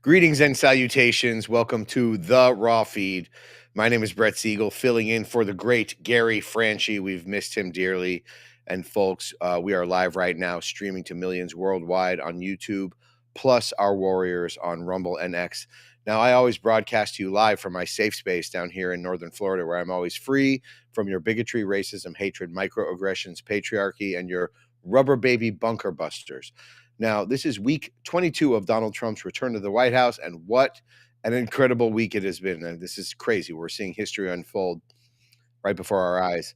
Greetings and salutations. Welcome to the Raw Feed. My name is Brett Siegel, filling in for the great Gary Franchi. We've missed him dearly. And folks, we are live right now, streaming to millions worldwide on YouTube, plus our warriors on Rumble and X. Now, I always broadcast to you live from my safe space down here in Northern Florida, where I'm always free from your bigotry, racism, hatred, microaggressions, patriarchy, and your rubber baby bunker busters. Now, this is week 22 of Donald Trump's return to the White House, and what an incredible week it has been. And this is crazy. We're seeing history unfold right before our eyes.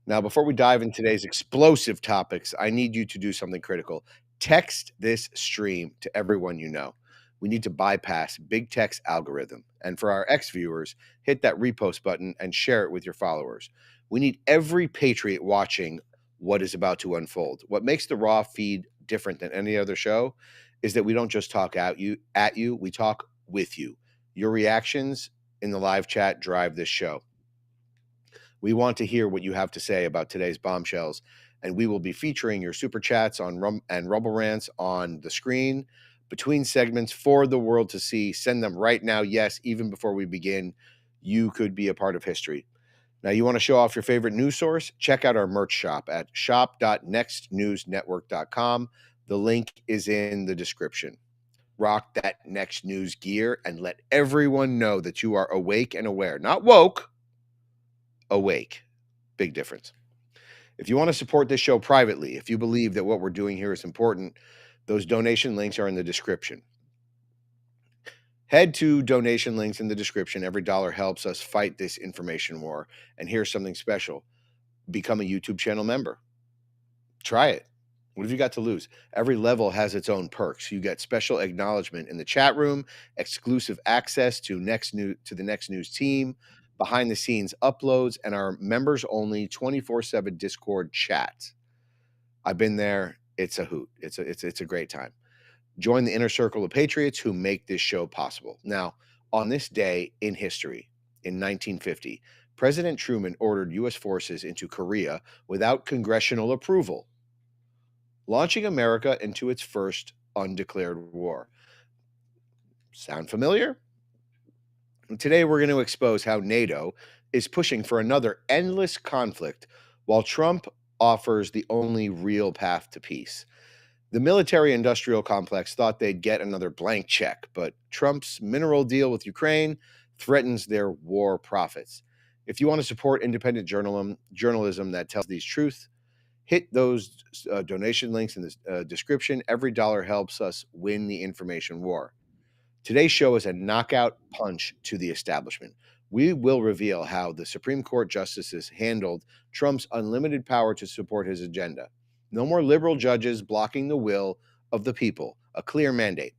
Now, before we dive into today's explosive topics, I need you to do something critical. Text this stream to everyone you know. We need to bypass big tech's algorithm. And for our ex viewers, hit that repost button and share it with your followers. We need every patriot watching what is about to unfold. What makes the Raw feed different than any other show is that we don't just talk at you, we talk with you. Your reactions in the live chat drive this show. We want to hear what you have to say about today's bombshells, and we will be featuring your super chats on Rumble Rants on the screen between segments for the world to see. Send them right now. Yes, even before we begin, you could be a part of history. Now, you want to show off your favorite news source? Check out our merch shop at shop.nextnewsnetwork.com. The link is in the description. Rock that Next News gear and let everyone know that you are awake and aware. Not woke, awake. Big difference. If you want to support this show privately, if you believe that what we're doing here is important, those donation links are in the description. Head to donation links in the description. Every dollar helps us fight this information war. And here's something special. Become a YouTube channel member. Try it. What have you got to lose? Every level has its own perks. You get special acknowledgement in the chat room, exclusive access to the Next News team, behind the scenes uploads, and our members only 24/7 Discord chat. I've been there. It's a hoot. It's a great time. Join the inner circle of patriots who make this show possible. Now, on this day in history, in 1950, President Truman ordered U.S. forces into Korea without congressional approval, launching America into its first undeclared war. Sound familiar? And today, we're going to expose how NATO is pushing for another endless conflict while Trump offers the only real path to peace. The military-industrial complex thought they'd get another blank check, but Trump's mineral deal with Ukraine threatens their war profits. If you want to support independent journalism that tells these truths, hit those donation links in the description. Every dollar helps us win the information war. Today's show is a knockout punch to the establishment. We will reveal how the Supreme Court justices handled Trump's unlimited power to support his agenda. No more liberal judges blocking the will of the people, a clear mandate.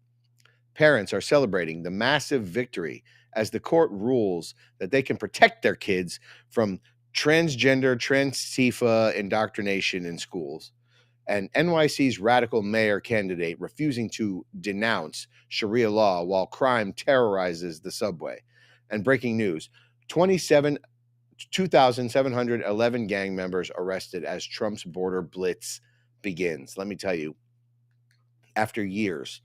Parents are celebrating the massive victory as the court rules that they can protect their kids from transgender, Transtifa indoctrination in schools. And NYC's radical mayor candidate refusing to denounce Sharia law while crime terrorizes the subway. And breaking news, 2,711 gang members arrested as Trump's border blitz begins. Let me tell you, after years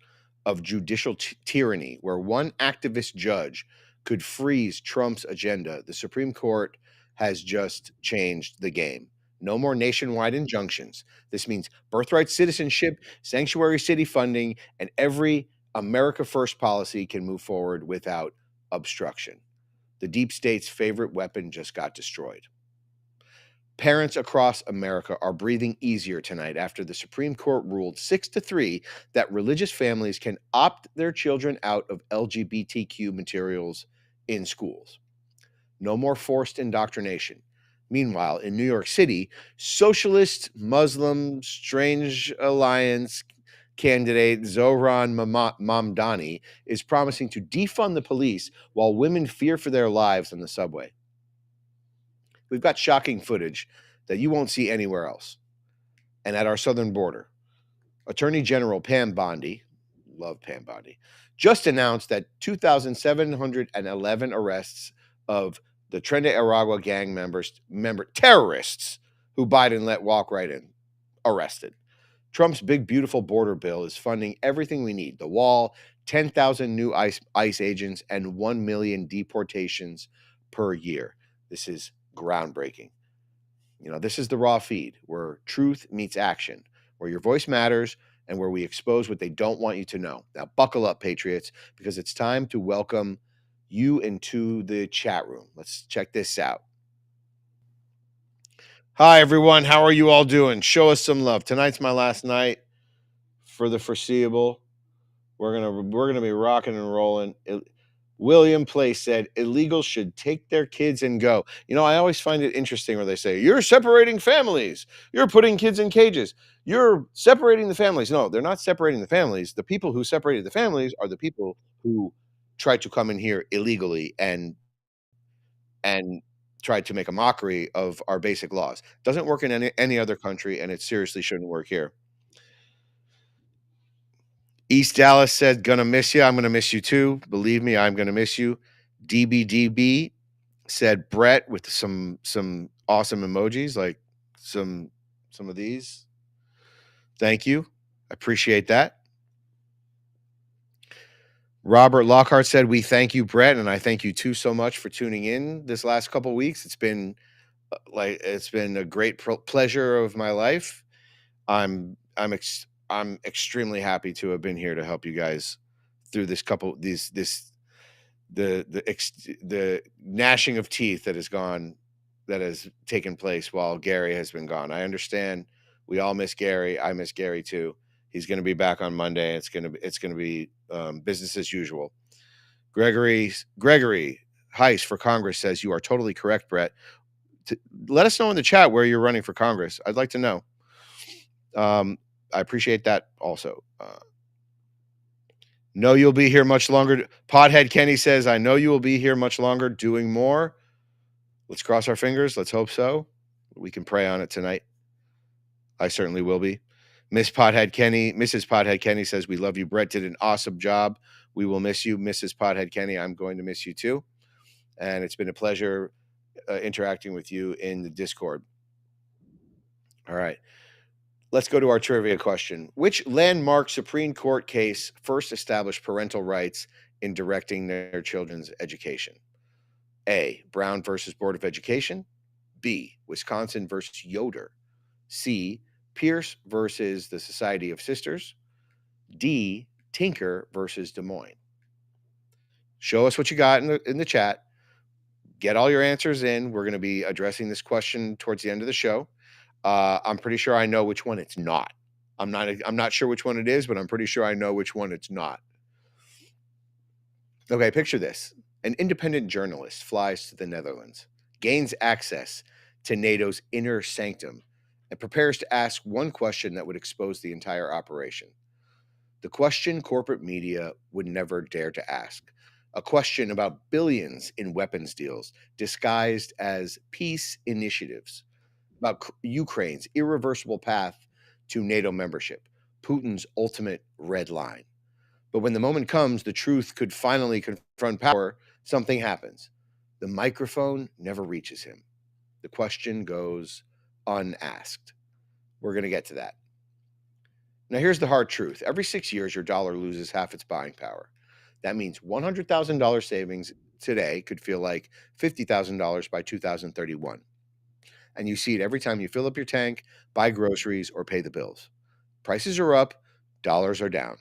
of judicial tyranny, where one activist judge could freeze Trump's agenda, the Supreme Court has just changed the game. No more nationwide injunctions. This means birthright citizenship, sanctuary city funding, and every America First policy can move forward without obstruction. The deep state's favorite weapon just got destroyed. Parents across America are breathing easier tonight after the Supreme Court ruled 6-3 that religious families can opt their children out of LGBTQ materials in schools. No more forced indoctrination. Meanwhile, in New York City, Socialist Muslim Strange Alliance candidate Zohran Mamdani is promising to defund the police while women fear for their lives on the subway. We've got shocking footage that you won't see anywhere else. And at our southern border, Attorney General Pam Bondi, love Pam Bondi, just announced that 2,711 arrests of the Tren de Aragua gang terrorists who Biden let walk right in, arrested. Trump's big, beautiful border bill is funding everything we need: the wall, 10,000 new ICE agents, and 1 million deportations per year. This is groundbreaking. This is the raw feed where truth meets action, where your voice matters, and where we expose what they don't want you to know. Now, buckle up, Patriots, because it's time to welcome you into the chat room. Let's check this out. Hi, everyone. How are you all doing? Show us some love. Tonight's my last night for the foreseeable. We're gonna be rocking and rolling. William Place said illegals should take their kids and go. I always find it interesting where they say you're separating families, you're putting kids in cages, you're separating the families. No, they're not separating the families. The people who separated the families are the people who tried to come in here illegally and tried to make a mockery of our basic laws. Doesn't work in any other country, and it seriously shouldn't work here. East Dallas said, "Gonna miss you. I'm gonna miss you too. Believe me, I'm gonna miss you." DBDB said, "Brett," with some awesome emojis, like some of these. Thank you. I appreciate that. Robert Lockhart said, "We thank you, Brett, and I thank you too so much for tuning in this last couple weeks. It's been it's been a great pleasure of my life. I'm extremely happy to have been here to help you guys through the gnashing of teeth that has taken place while Gary has been gone. I understand we all miss Gary. I miss Gary too. He's going to be back on Monday. It's going to be business as usual. Gregory Heiss for Congress says, "You are totally correct, Brett. Let us know in the chat where you're running for Congress. I'd like to know. I appreciate that also. Know you'll be here much longer." Pothead Kenny says, "I know you will be here much longer doing more." Let's cross our fingers. Let's hope so. We can pray on it tonight. I certainly will be. Mrs. Pothead Kenny says, "We love you. Brett did an awesome job. We will miss you, Mrs. Pothead Kenny. I'm going to miss you too. And it's been a pleasure interacting with you in the Discord." All right. Let's go to our trivia question. Which landmark Supreme Court case first established parental rights in directing their children's education? A. Brown versus Board of Education. B. Wisconsin versus Yoder. C. Pierce versus the Society of Sisters. D. Tinker versus Des Moines. Show us what you got in the chat. Get all your answers in. We're going to be addressing this question towards the end of the show. I'm pretty sure I know which one it's not. I'm not sure which one it is, but I'm pretty sure I know which one it's not. Okay, picture this. An independent journalist flies to the Netherlands, gains access to NATO's inner sanctum, and prepares to ask one question that would expose the entire operation. The question corporate media would never dare to ask. A question about billions in weapons deals disguised as peace initiatives, about Ukraine's irreversible path to NATO membership, Putin's ultimate red line. But when the moment comes, the truth could finally confront power, something happens. The microphone never reaches him. The question goes unasked. We're going to get to that. Now, here's the hard truth. Every 6 years, your dollar loses half its buying power. That means $100,000 savings today could feel like $50,000 by 2031. And you see it every time you fill up your tank, buy groceries, or pay the bills. Prices are up, dollars are down.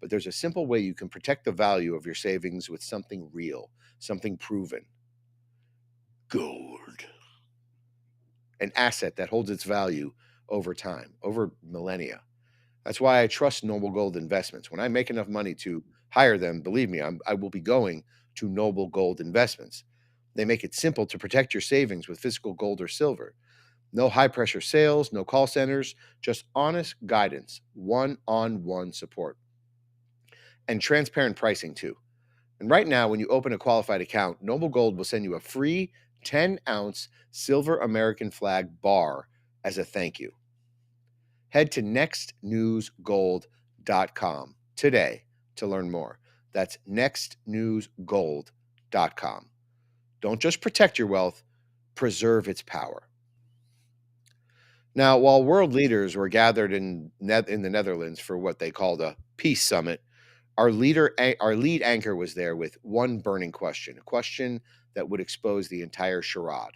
But there's a simple way you can protect the value of your savings with something real, something proven. Gold. An asset that holds its value over time, over millennia. That's why I trust Noble Gold Investments. When I make enough money to hire them, believe me, I will be going to Noble Gold Investments. They make it simple to protect your savings with physical gold or silver. No high-pressure sales, no call centers, just honest guidance, one-on-one support. And transparent pricing too. And right now, when you open a qualified account, Noble Gold will send you a free 10-ounce silver American flag bar as a thank you. Head to nextnewsgold.com today to learn more. That's nextnewsgold.com. Don't just protect your wealth, preserve its power. Now, while world leaders were gathered in the Netherlands for what they called a peace summit Our lead anchor was there with one burning question, a question that would expose the entire charade.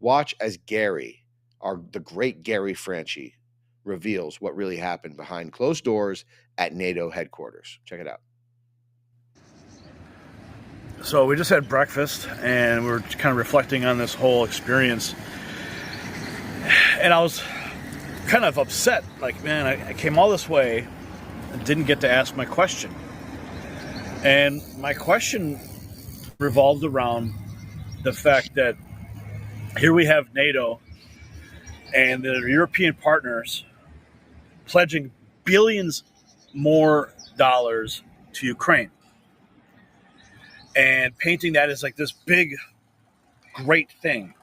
Watch as Gary, the great Gary Franchi, reveals what really happened behind closed doors at NATO headquarters. Check it out. So we just had breakfast and we were kind of reflecting on this whole experience. And I was kind of upset. Like, man, I came all this way and didn't get to ask my question. And my question revolved around the fact that here we have NATO and the European partners pledging billions more dollars to Ukraine and painting that as like this big, great thing.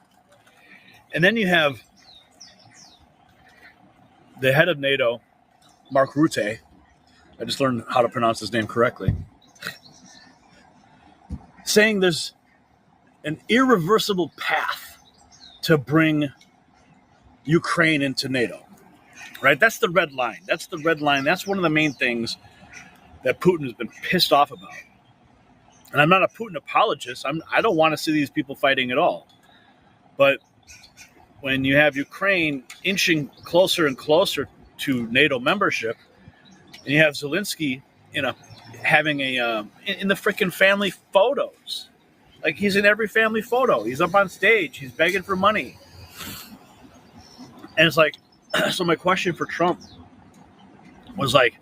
And then you have the head of NATO, Mark Rutte. I just learned how to pronounce his name correctly. Saying there's an irreversible path to bring Ukraine into NATO, right? That's the red line. That's the red line. That's one of the main things that Putin has been pissed off about. And I'm not a Putin apologist. I don't want to see these people fighting at all. But when you have Ukraine inching closer and closer to NATO membership, and you have Zelensky in the freaking family photos, like he's in every family photo. He's up on stage. He's begging for money. And it's like, so my question for Trump was like,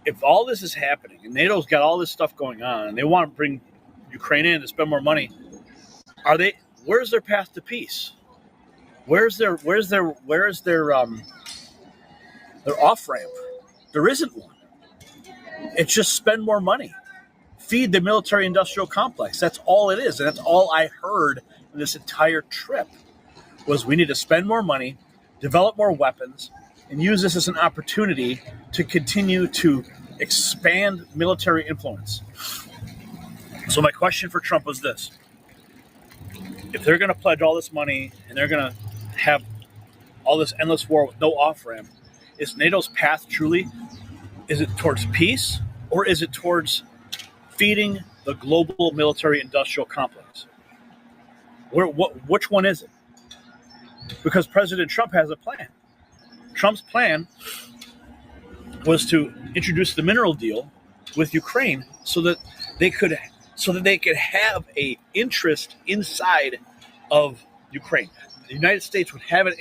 if all this is happening and NATO's got all this stuff going on and they want to bring Ukraine in to spend more money, where's their path to peace? Where's their off ramp? There isn't one. It's just spend more money. Feed the military industrial complex. That's all it is. And that's all I heard in this entire trip was we need to spend more money, develop more weapons, and use this as an opportunity to continue to expand military influence. So my question for Trump was this. If they're going to pledge all this money and they're going to have all this endless war with no off-ramp, is NATO's path truly, is it towards peace or is it towards feeding the global military industrial complex? Which one is it? Because President Trump has a plan. Trump's plan was to introduce the mineral deal with Ukraine so that they could have a interest inside of Ukraine. The United States would have a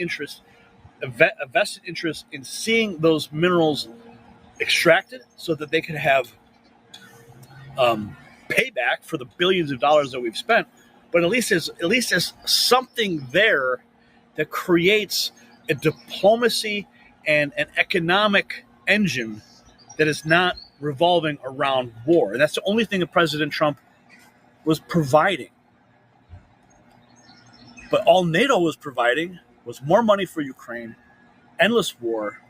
vested interest in seeing those minerals extracted so that they could have payback for the billions of dollars that we've spent. But at least there's something there that creates a diplomacy and an economic engine that is not revolving around war. And that's the only thing that President Trump was providing. But all NATO was providing was more money for Ukraine, endless war,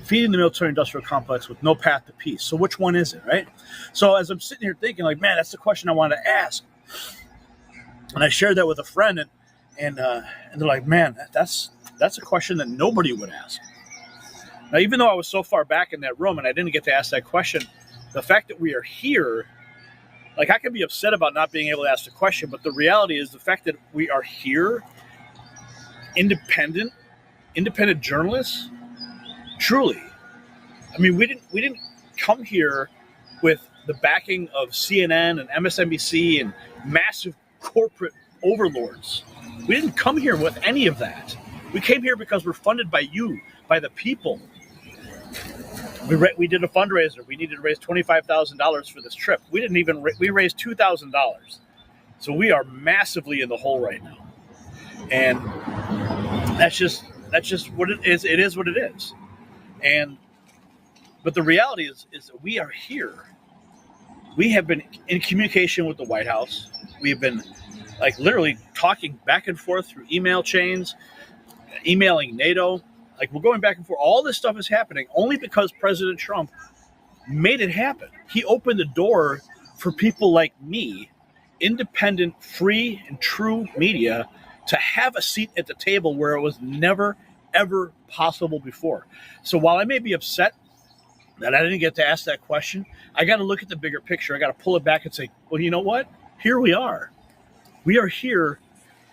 feeding the military-industrial complex with no path to peace. So which one is it, right? So as I'm sitting here thinking, like, man, that's the question I wanted to ask. And I shared that with a friend, and they're like, man, that's a question that nobody would ask. Now, even though I was so far back in that room and I didn't get to ask that question, the fact that we are here, like I can be upset about not being able to ask the question, but the reality is the fact that we are here, independent journalists, truly. I mean, we didn't come here with the backing of CNN and MSNBC and massive corporate overlords. We didn't come here with any of that. We came here because we're funded by you, by the people. We did a fundraiser. We needed to raise $25,000 for this trip. We didn't even we raised $2,000. So we are massively in the hole right now. And that's just what it is. It is what it is. But the reality is that we are here. We have been in communication with the White House. We've been like literally talking back and forth through email chains, emailing NATO. Like we're going back and forth. All this stuff is happening only because President Trump made it happen. He opened the door for people like me, independent, free, and true media, to have a seat at the table where it was never, ever possible before. So while I may be upset that I didn't get to ask that question. I got to look at the bigger picture. I got to pull it back and say, well, you know what? Here we are. We are here.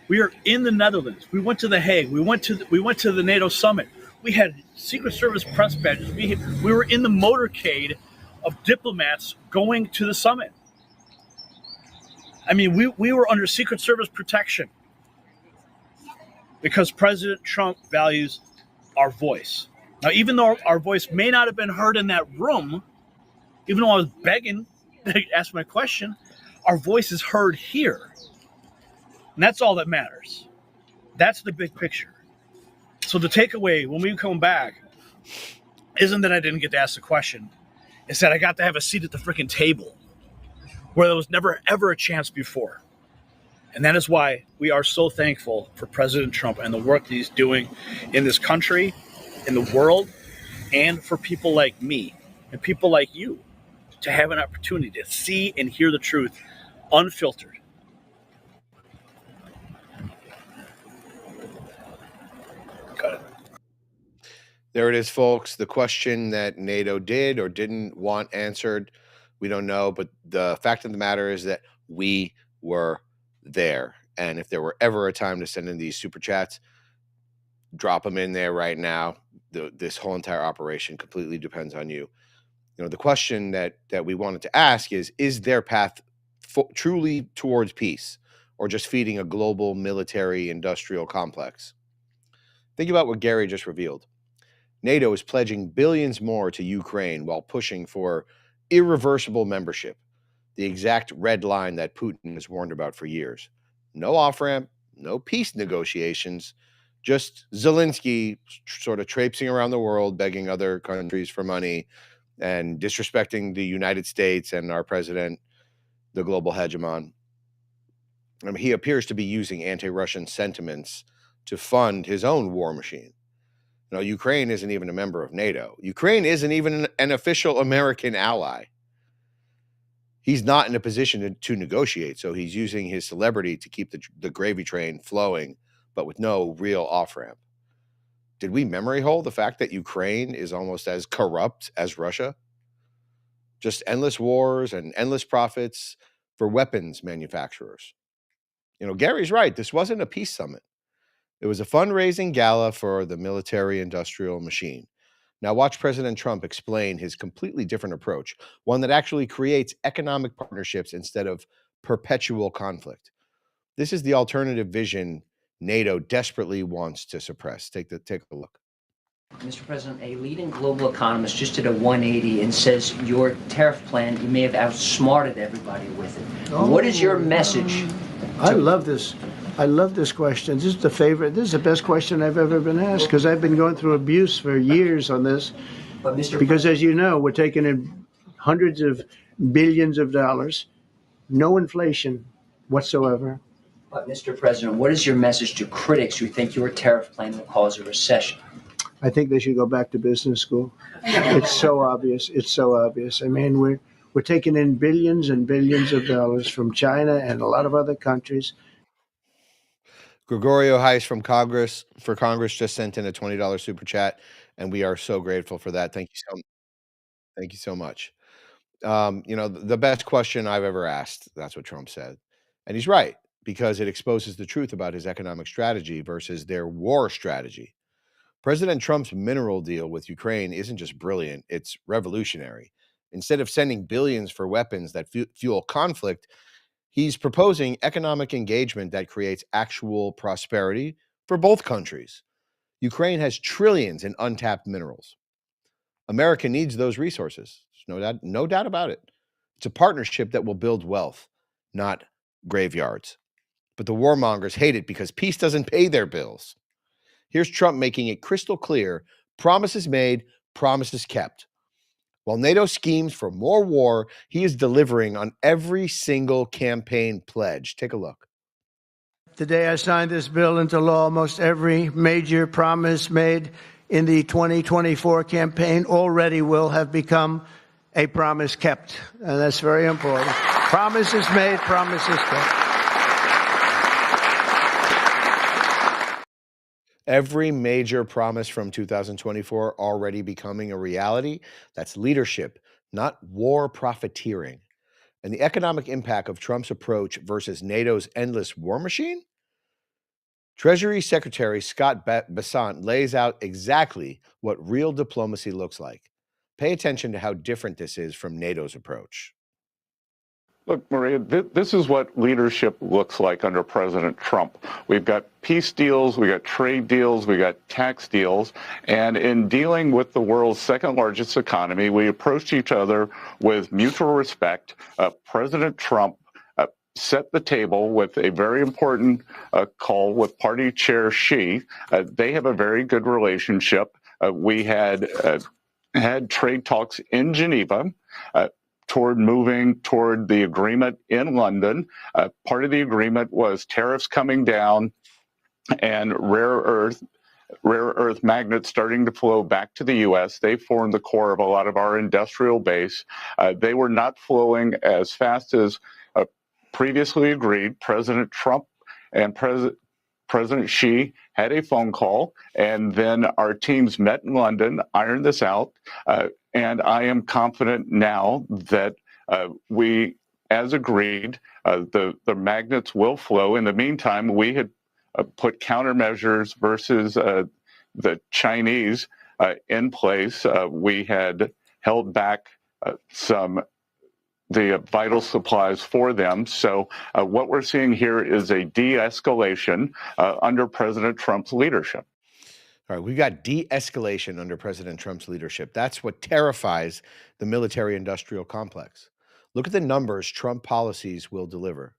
We are in the Netherlands. We went to The Hague. We went to the NATO summit. We had Secret Service press badges. We were in the motorcade of diplomats going to the summit. I mean, we were under Secret Service protection because President Trump values our voice. Now, even though our voice may not have been heard in that room, even though I was begging to ask my question, our voice is heard here. And that's all that matters. That's the big picture. So the takeaway when we come back isn't that I didn't get to ask the question. It's that I got to have a seat at the freaking table where there was never, ever a chance before. And that is why we are so thankful for President Trump and the work that he's doing in this country, in the world, and for people like me and people like you to have an opportunity to see and hear the truth unfiltered. Got it. There it is, folks. The question that NATO did or didn't want answered, we don't know. But the fact of the matter is that we were there. And if there were ever a time to send in these super chats, drop them in there right now. This whole entire operation completely depends on you. You know, the question that we wanted to ask is their path truly towards peace or just feeding a global military industrial complex? Think about what Gary just revealed. NATO is pledging billions more to Ukraine while pushing for irreversible membership, the exact red line that Putin has warned about for years. No off-ramp, no peace negotiations, just Zelensky sort of traipsing around the world, begging other countries for money and disrespecting the United States and our president, the global hegemon. I mean, he appears to be using anti-Russian sentiments to fund his own war machine. You know, Ukraine isn't even a member of NATO. Ukraine isn't even an official American ally. He's not in a position to negotiate, so he's using his celebrity to keep the gravy train flowing, but with no real off-ramp. Did we memory hole the fact that Ukraine is almost as corrupt as Russia? Just endless wars and endless profits for weapons manufacturers. You know, Gary's right. This wasn't a peace summit. It was a fundraising gala for the military-industrial machine. Now watch President Trump explain his completely different approach, one that actually creates economic partnerships instead of perpetual conflict. This is the alternative vision NATO desperately wants to suppress. Take a look. Mr. President, a leading global economist just did a 180 and says your tariff plan, you may have outsmarted everybody with it. What is your message? I love this. I love this question. This is the favorite. This is the best question I've ever been asked because I've been going through abuse for years on this. But Mr. Because as you know, we're taking in hundreds of billions of dollars, no inflation whatsoever. But Mr. President, what is your message to critics who think your tariff plan will cause a recession? I think they should go back to business school. It's so obvious. It's so obvious. I mean, we're taking in billions and billions of dollars from China and a lot of other countries. Gregorio Heiss from Congress just sent in a $20 super chat, and we are so grateful for that. Thank you so much. You know, the best question I've ever asked, that's what Trump said. And he's right, because it exposes the truth about his economic strategy versus their war strategy. President Trump's mineral deal with Ukraine isn't just brilliant, it's revolutionary. Instead of sending billions for weapons that fuel conflict, he's proposing economic engagement that creates actual prosperity for both countries. Ukraine has trillions in untapped minerals. America needs those resources. There's no doubt about it. It's a partnership that will build wealth, not graveyards. But the warmongers hate it because peace doesn't pay their bills. Here's Trump making it crystal clear, promises made, promises kept. While NATO schemes for more war, he is delivering on every single campaign pledge. Take a look. The day I signed this bill into law, almost every major promise made in the 2024 campaign already will have become a promise kept. And that's very important. Promises made, promises kept. Every major promise from 2024 already becoming a reality. That's leadership, not war profiteering. And the economic impact of Trump's approach versus NATO's endless war machine? Treasury Secretary Scott Bessent lays out exactly what real diplomacy looks like. Pay attention to how different this is from NATO's approach. Look, Maria, this is what leadership looks like under President Trump. We've got peace deals, we got trade deals, we got tax deals, and in dealing with the world's second largest economy, we approached each other with mutual respect. President Trump set the table with a very important call with Party Chair Xi. They have a very good relationship. We had trade talks in Geneva. Toward moving toward the agreement in London. Part of the agreement was tariffs coming down and rare earth magnets starting to flow back to the U.S. They formed the core of a lot of our industrial base. They were not flowing as fast as previously agreed. President Trump and President Xi had a phone call, and then our teams met in London, ironed this out, and I am confident now that we, as agreed, the magnets will flow. In the meantime, we had put countermeasures versus the Chinese in place. We had held back the vital supplies for them. So what we're seeing here is a de-escalation under President Trump's leadership. All right, we've got de-escalation under President Trump's leadership. That's what terrifies the military-industrial complex. Look at the numbers Trump policies will deliver.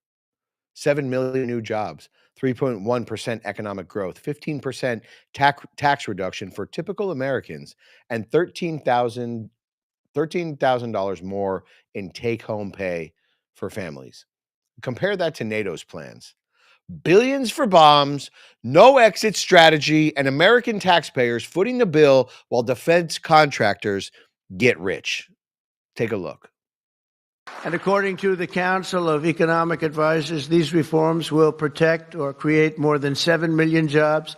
7 million new jobs, 3.1% economic growth, 15% tax reduction for typical Americans, and $13,000 more in take-home pay for families. Compare that to NATO's plans. Billions for bombs, no exit strategy, and American taxpayers footing the bill while defense contractors get rich. Take a look. And according to the Council of Economic Advisors, these reforms will protect or create more than 7 million jobs,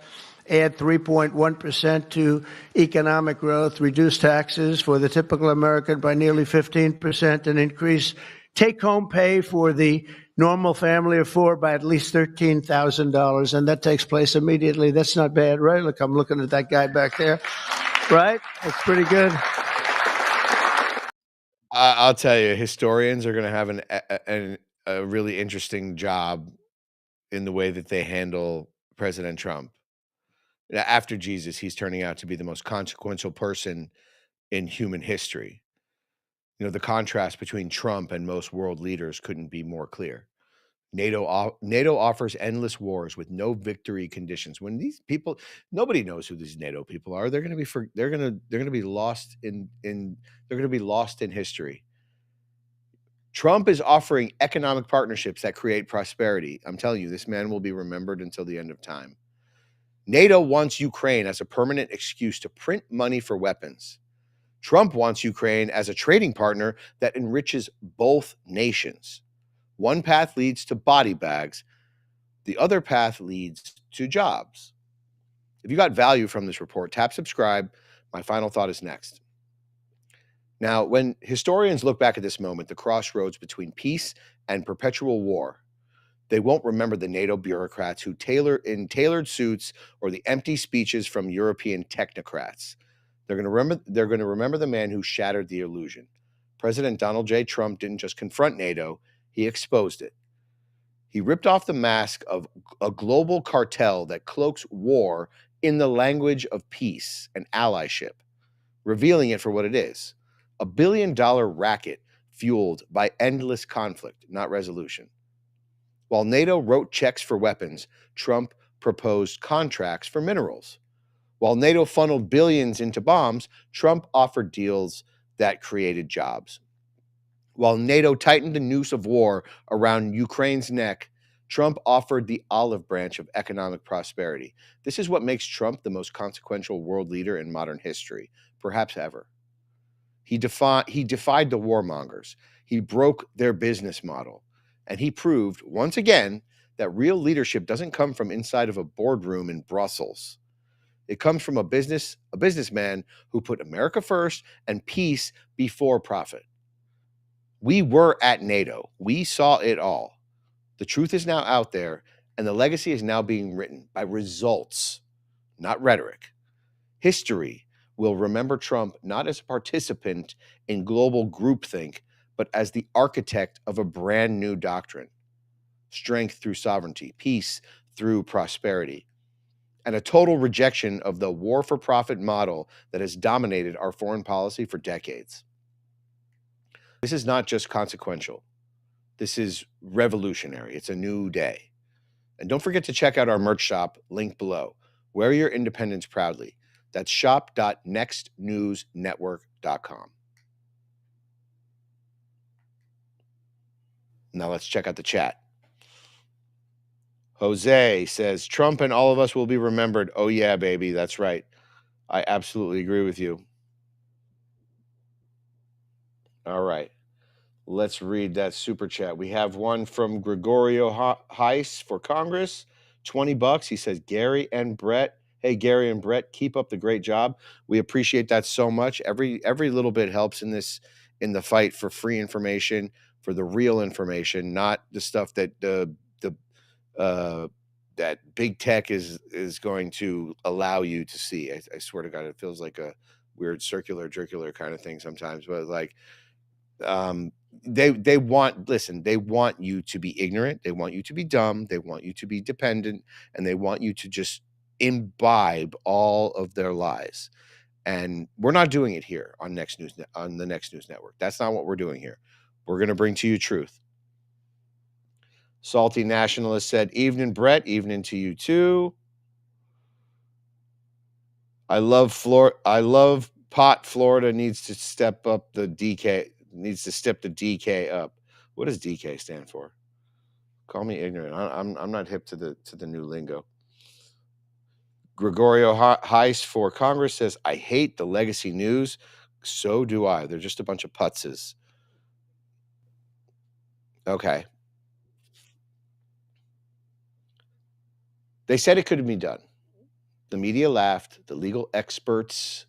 add 3.1% to economic growth, reduce taxes for the typical American by nearly 15%, and increase take-home pay for the normal family of four by at least $13,000, and that takes place immediately. That's not bad, right? Look, I'm looking at that guy back there, right? That's pretty good. I'll tell you, historians are going to have a really interesting job in the way that they handle President Trump. After Jesus, he's turning out to be the most consequential person in human history. You know, the contrast between Trump and most world leaders couldn't be more clear. NATO offers endless wars with no victory conditions. When these people, nobody knows who these NATO people are. They're going to be lost in history. Trump is offering economic partnerships that create prosperity. I'm telling you, this man will be remembered until the end of time. NATO wants Ukraine as a permanent excuse to print money for weapons. Trump wants Ukraine as a trading partner that enriches both nations. One path leads to body bags. The other path leads to jobs. If you got value from this report, tap subscribe. My final thought is next. Now, when historians look back at this moment, the crossroads between peace and perpetual war, they won't remember the NATO bureaucrats who tailored suits or the empty speeches from European technocrats. They're going to remember the man who shattered the illusion. President Donald J. Trump didn't just confront NATO, he exposed it. He ripped off the mask of a global cartel that cloaks war in the language of peace and allyship, revealing it for what it is, a billion-dollar racket fueled by endless conflict, not resolution. While NATO wrote checks for weapons, Trump proposed contracts for minerals. While NATO funneled billions into bombs, Trump offered deals that created jobs. While NATO tightened the noose of war around Ukraine's neck, Trump offered the olive branch of economic prosperity. This is what makes Trump the most consequential world leader in modern history, perhaps ever. He defied the warmongers. He broke their business model. And he proved, once again, that real leadership doesn't come from inside of a boardroom in Brussels. It comes from a businessman who put America first and peace before profit. We were at NATO. We saw it all. The truth is now out there, and the legacy is now being written by results, not rhetoric. History will remember Trump not as a participant in global groupthink, but as the architect of a brand new doctrine: strength through sovereignty, peace through prosperity, and a total rejection of the war for profit model that has dominated our foreign policy for decades. This is not just consequential. This is revolutionary. It's a new day. And don't forget to check out our merch shop, link below. Wear your independence proudly. That's shop.nextnewsnetwork.com. Now let's check out the chat. Jose says, Trump and all of us will be remembered. Oh, yeah, baby. That's right. I absolutely agree with you. All right. Let's read that super chat. We have one from Gregorio Heiss for Congress, $20. He says, Gary and Brett. Hey, Gary and Brett, keep up the great job. We appreciate that so much. Every little bit helps in the fight for free information, for the real information, not the stuff that that big tech is going to allow you to see. I swear to God, it feels like a weird circular kind of thing sometimes, but like, they want you to be ignorant, they want you to be dumb, they want you to be dependent, and they want you to just imbibe all of their lies. And we're not doing it here on the Next News Network. That's not what we're doing here. We're going to bring to you truth. Salty Nationalist said, evening, Brett. Evening to you too. I love pot. Florida needs to step up the DK. Needs to step the DK up. What does DK stand for? Call me ignorant. I'm not hip to the new lingo. Gregorio Heiss for Congress says, I hate the legacy news. So do I. They're just a bunch of putzes. Okay. They said it couldn't be done. The media laughed. The legal experts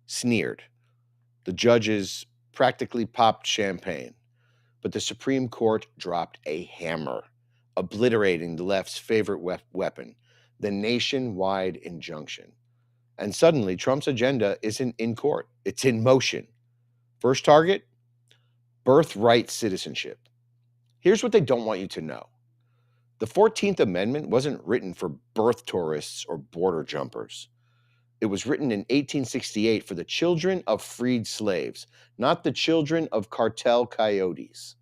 sneered. The judges practically popped champagne. But the Supreme Court dropped a hammer, obliterating the left's favorite weapon, the nationwide injunction. And suddenly, Trump's agenda isn't in court. It's in motion. First target, birthright citizenship. Here's what they don't want you to know. The 14th Amendment wasn't written for birth tourists or border jumpers. It was written in 1868 for the children of freed slaves, not the children of cartel coyotes.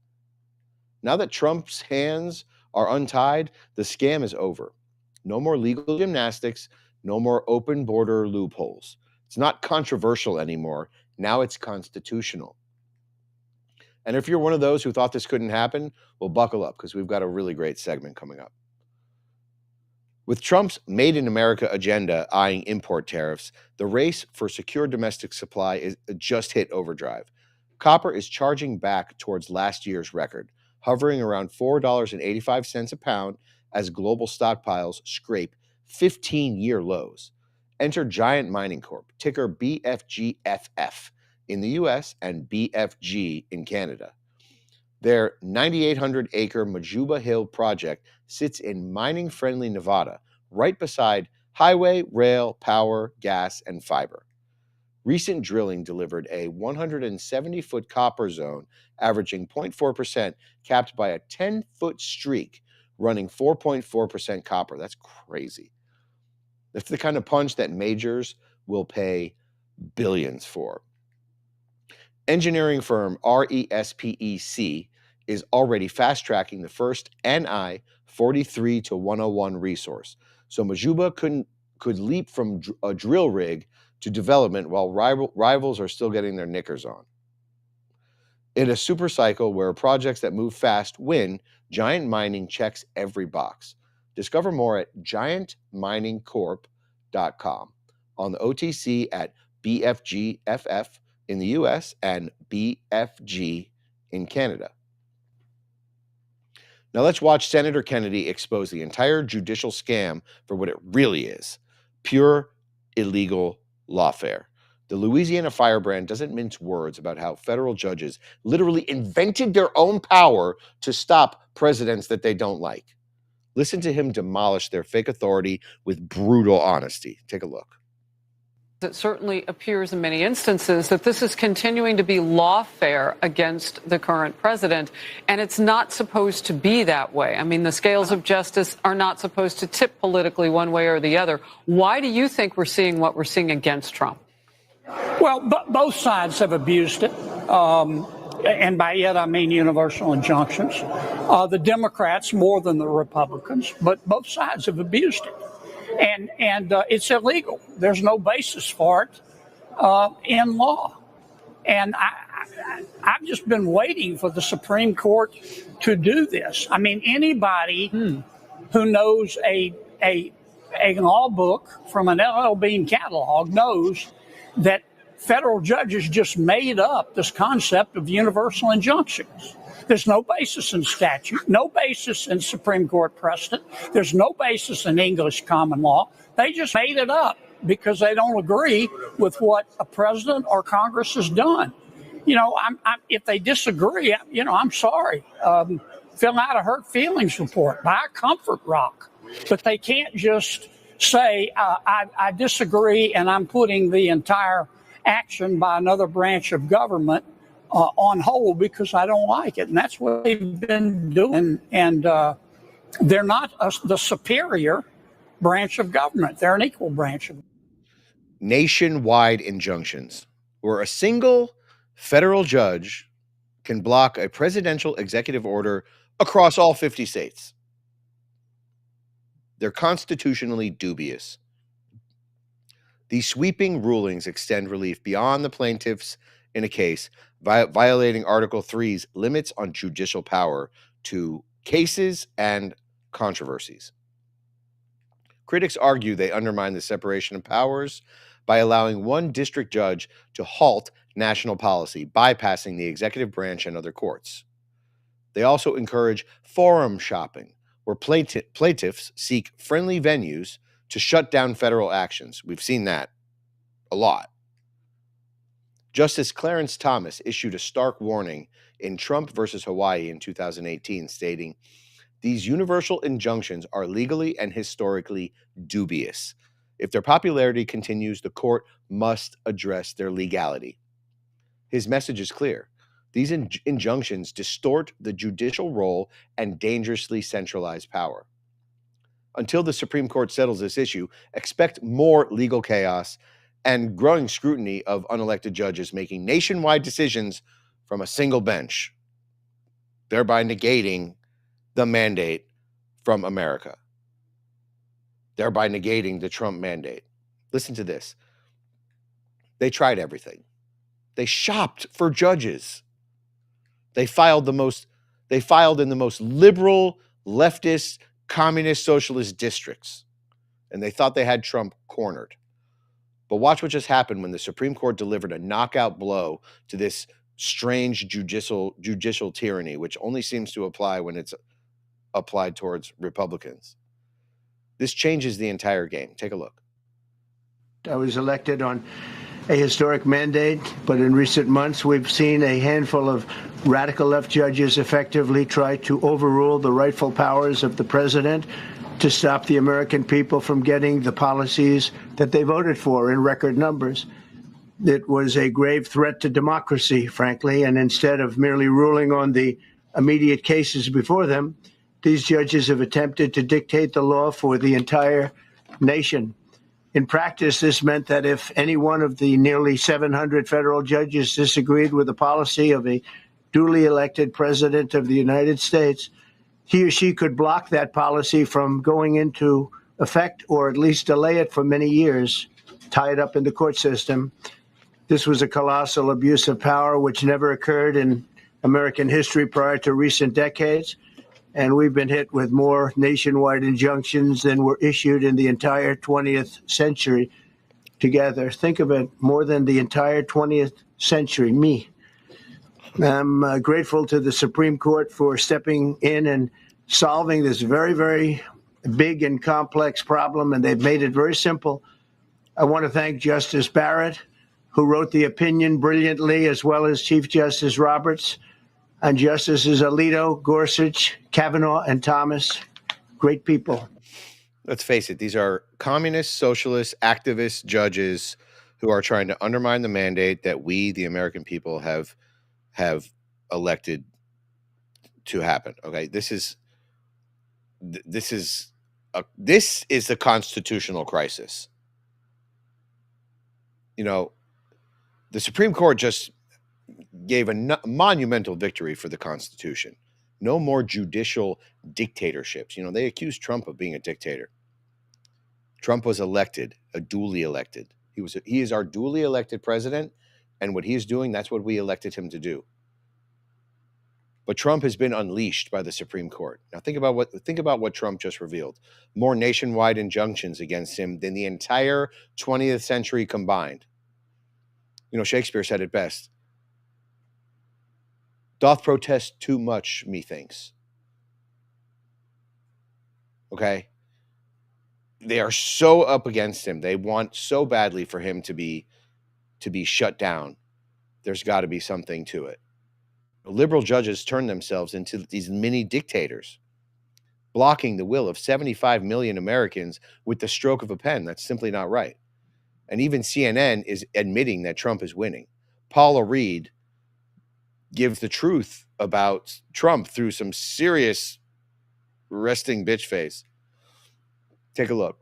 Now that Trump's hands are untied, the scam is over. No more legal gymnastics, no more open border loopholes. It's not controversial anymore. Now it's constitutional. And if you're one of those who thought this couldn't happen, well, buckle up, because we've got a really great segment coming up. With Trump's Made in America agenda eyeing import tariffs, the race for secure domestic supply is just hit overdrive. Copper is charging back towards last year's record, hovering around $4.85 a pound as global stockpiles scrape 15-year lows. Enter Giant Mining Corp, ticker BFGFF, in the US and BFG in Canada. Their 9,800-acre Majuba Hill project sits in mining-friendly Nevada, right beside highway, rail, power, gas, and fiber. Recent drilling delivered a 170-foot copper zone averaging 0.4%, capped by a 10-foot streak running 4.4% copper. That's crazy. That's the kind of punch that majors will pay billions for. Engineering firm RESPEC is already fast-tracking the first NI 43-101 resource, so Majuba could leap from a drill rig to development while rivals are still getting their knickers on. In a super cycle where projects that move fast win, Giant Mining checks every box. Discover more at giantminingcorp.com, on the OTC at BFGFF in the US and BFG in Canada. Now let's watch Senator Kennedy expose the entire judicial scam for what it really is: pure illegal lawfare. The Louisiana firebrand doesn't mince words about how federal judges literally invented their own power to stop presidents that they don't like. Listen to him demolish their fake authority with brutal honesty. Take a look. It certainly appears in many instances that this is continuing to be lawfare against the current president, and it's not supposed to be that way. I mean, the scales of justice are not supposed to tip politically one way or the other. Why do you think we're seeing what we're seeing against Trump? Well, both sides have abused it. And by it, I mean universal injunctions. The Democrats more than the Republicans, but both sides have abused it. And it's illegal. There's no basis for it in law. And I've just been waiting for the Supreme Court to do this. I mean, anybody who knows a law book from an LL Bean catalog knows that federal judges just made up this concept of universal injunctions. There's no basis in statute, no basis in Supreme Court precedent. There's no basis in English common law. They just made it up because they don't agree with what a president or Congress has done. You know, if they disagree, you know, I'm sorry. Fill out a hurt feelings report, buy a comfort rock. But they can't just say, I disagree and I'm putting the entire action by another branch of government on hold because I don't like it. And that's what they've been doing. And they're not the superior branch of government. They're an equal branch of nationwide injunctions, where a single federal judge can block a presidential executive order across all 50 states. They're constitutionally dubious. These sweeping rulings extend relief beyond the plaintiffs in a case, violating Article 3's limits on judicial power to cases and controversies. Critics argue they undermine the separation of powers by allowing one district judge to halt national policy, bypassing the executive branch and other courts. They also encourage forum shopping, where plaintiffs seek friendly venues to shut down federal actions. We've seen that a lot. Justice Clarence Thomas issued a stark warning in Trump versus Hawaii in 2018, stating, "These universal injunctions are legally and historically dubious. If their popularity continues, the court must address their legality." His message is clear. These injunctions distort the judicial role and dangerously centralize power. Until the Supreme Court settles this issue, expect more legal chaos and growing scrutiny of unelected judges making nationwide decisions from a single bench, thereby negating the mandate from America, thereby negating the Trump mandate. Listen to this. They tried everything. They shopped for judges. They filed in the most liberal, leftist, communist, socialist districts, and they thought they had Trump cornered. But watch what just happened when the Supreme Court delivered a knockout blow to this strange judicial tyranny, which only seems to apply when it's applied towards Republicans. This changes the entire game. Take a look. I was elected on a historic mandate, but in recent months we've seen a handful of radical left judges effectively try to overrule the rightful powers of the president to stop the American people from getting the policies that they voted for in record numbers. It was a grave threat to democracy, frankly, and instead of merely ruling on the immediate cases before them, these judges have attempted to dictate the law for the entire nation. In practice, this meant that if any one of the nearly 700 federal judges disagreed with the policy of a duly elected president of the United States, he or she could block that policy from going into effect or at least delay it for many years, tie it up in the court system. This was a colossal abuse of power which never occurred in American history prior to recent decades. And we've been hit with more nationwide injunctions than were issued in the entire 20th century together. Think of it, more than the entire 20th century, me. I'm grateful to the Supreme Court for stepping in and solving this very, very big and complex problem, and they've made it very simple. I want to thank Justice Barrett, who wrote the opinion brilliantly, as well as Chief Justice Roberts, and Justices Alito, Gorsuch, Kavanaugh, and Thomas. Great people. Let's face it, these are communist, socialist, activist judges who are trying to undermine the mandate that we, the American people, have elected to happen. Okay, this is a constitutional crisis. You know, the Supreme Court just gave a monumental victory for the Constitution. No more judicial dictatorships. You know, they accused Trump of being a dictator. Trump was elected, duly elected. He is our duly elected president, and what he's doing, that's what we elected him to do. But Trump has been unleashed by the Supreme Court. Now think about what Trump just revealed. More nationwide injunctions against him than the entire 20th century combined. You know, Shakespeare said it best. Doth protest too much, methinks. Okay? They are so up against him. They want so badly for him to be shut down. There's got to be something to it. Liberal judges turn themselves into these mini dictators, blocking the will of 75 million Americans with the stroke of a pen. That's simply not right. And even CNN is admitting that Trump is winning. Paula Reed gives the truth about Trump through some serious resting bitch face. Take a look.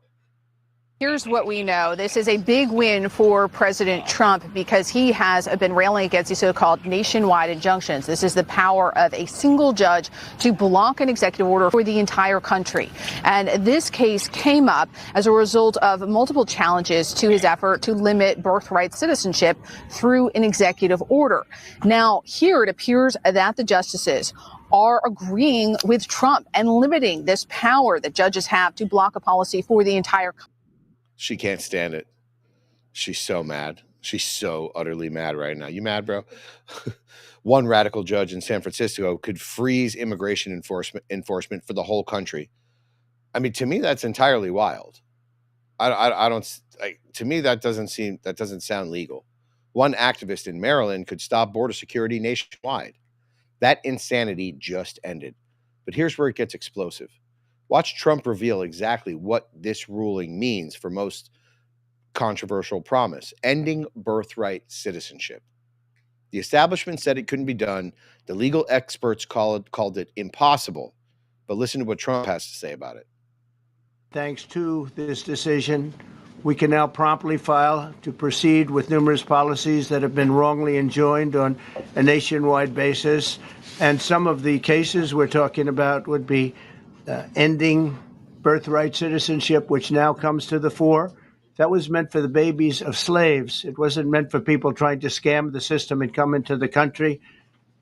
Here's what we know. This is a big win for President Trump because he has been railing against these so-called nationwide injunctions. This is the power of a single judge to block an executive order for the entire country. And this case came up as a result of multiple challenges to his effort to limit birthright citizenship through an executive order. Now, here it appears that the justices are agreeing with Trump and limiting this power that judges have to block a policy for the entire country. She can't stand it. She's so mad. She's so utterly mad right now. You mad, bro? One radical judge in San Francisco could freeze immigration enforcement for the whole country. I mean, to me, that's entirely wild. I don't. To me, that doesn't sound legal. One activist in Maryland could stop border security nationwide. That insanity just ended. But here's where it gets explosive. Watch Trump reveal exactly what this ruling means for most controversial promise: ending birthright citizenship. The establishment said it couldn't be done. The legal experts called it impossible. But listen to what Trump has to say about it. Thanks to this decision, we can now promptly file to proceed with numerous policies that have been wrongly enjoined on a nationwide basis. And some of the cases we're talking about would be ending birthright citizenship, which now comes to the fore. That was meant for the babies of slaves. It wasn't meant for people trying to scam the system and come into the country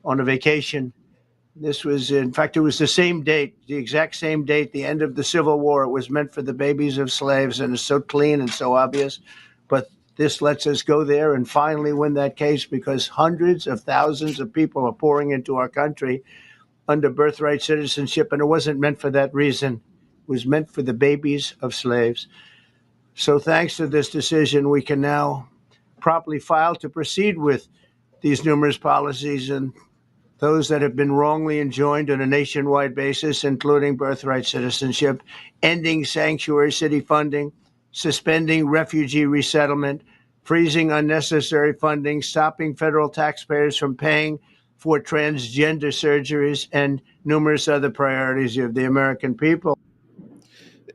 on a vacation. This was, in fact, it was the same date, the exact same date, the end of the Civil War. It was meant for the babies of slaves, and it's so clean and so obvious. But this lets us go there and finally win that case, because hundreds of thousands of people are pouring into our country under birthright citizenship, and it wasn't meant for that reason. It was meant for the babies of slaves. So thanks to this decision, we can now properly file to proceed with these numerous policies and those that have been wrongly enjoined on a nationwide basis, including birthright citizenship, ending sanctuary city funding, suspending refugee resettlement, freezing unnecessary funding, stopping federal taxpayers from paying for transgender surgeries, and numerous other priorities of the American people.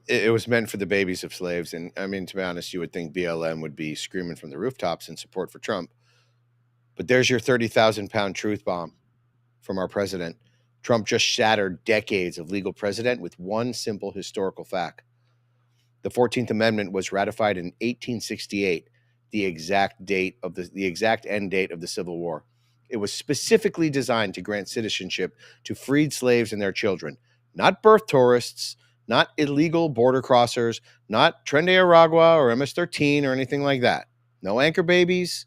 It was meant for the babies of slaves. And I mean, to be honest, you would think BLM would be screaming from the rooftops in support for Trump. But there's your 30,000-pound truth bomb from our president. Trump just shattered decades of legal precedent with one simple historical fact. The 14th Amendment was ratified in 1868, the exact end date of the Civil War. It was specifically designed to grant citizenship to freed slaves and their children, not birth tourists, not illegal border crossers, not Tren de Aragua or MS-13 or anything like that. No anchor babies.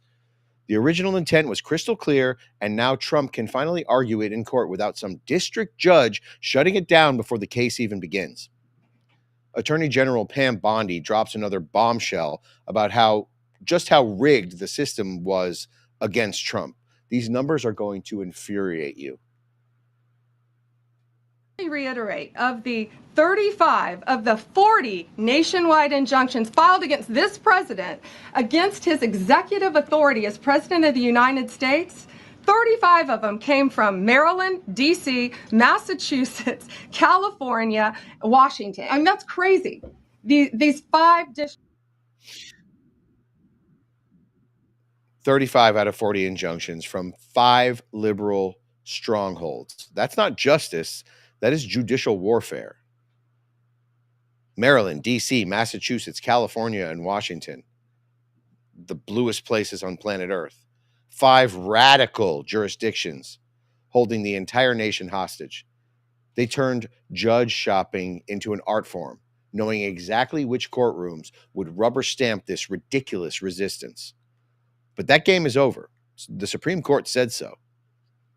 The original intent was crystal clear, and now Trump can finally argue it in court without some district judge shutting it down before the case even begins. Attorney General Pam Bondi drops another bombshell about how rigged the system was against Trump. These numbers are going to infuriate you. Reiterate, of the 35 of the 40 nationwide injunctions filed against this president, against his executive authority as president of the United States, 35 of them came from Maryland, D.C., Massachusetts, California, Washington. I mean, that's crazy. These 5 districts. 35 out of 40 injunctions from 5 liberal strongholds. That's not justice. That is judicial warfare. Maryland, D.C., Massachusetts, California, and Washington. The bluest places on planet Earth. 5 radical jurisdictions holding the entire nation hostage. They turned judge shopping into an art form, knowing exactly which courtrooms would rubber stamp this ridiculous resistance. But that game is over. The Supreme Court said so.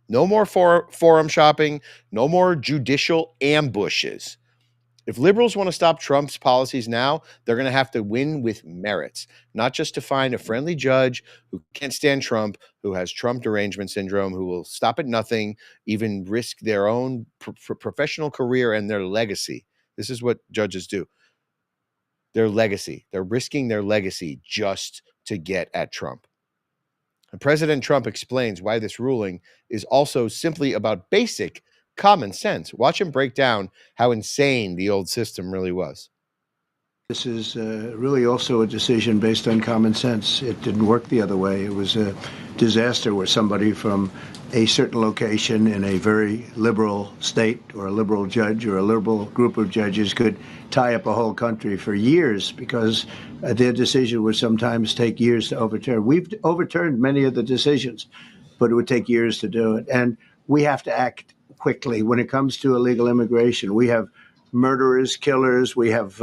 No more forum shopping, no more judicial ambushes. If liberals want to stop Trump's policies now, they're going to have to win with merits, not just to find a friendly judge who can't stand Trump, who has Trump derangement syndrome, who will stop at nothing, even risk their own professional career and their legacy. This is what judges do. Their legacy. They're risking their legacy just to get at Trump. And President Trump explains why this ruling is also simply about basic common sense. Watch him break down how insane the old system really was. This is really also a decision based on common sense. It didn't work the other way. It was a disaster where somebody from a certain location in a very liberal state or a liberal judge or a liberal group of judges could tie up a whole country for years because their decision would sometimes take years to overturn. We've overturned many of the decisions, but it would take years to do it. And we have to act quickly when it comes to illegal immigration. We have murderers, killers, we have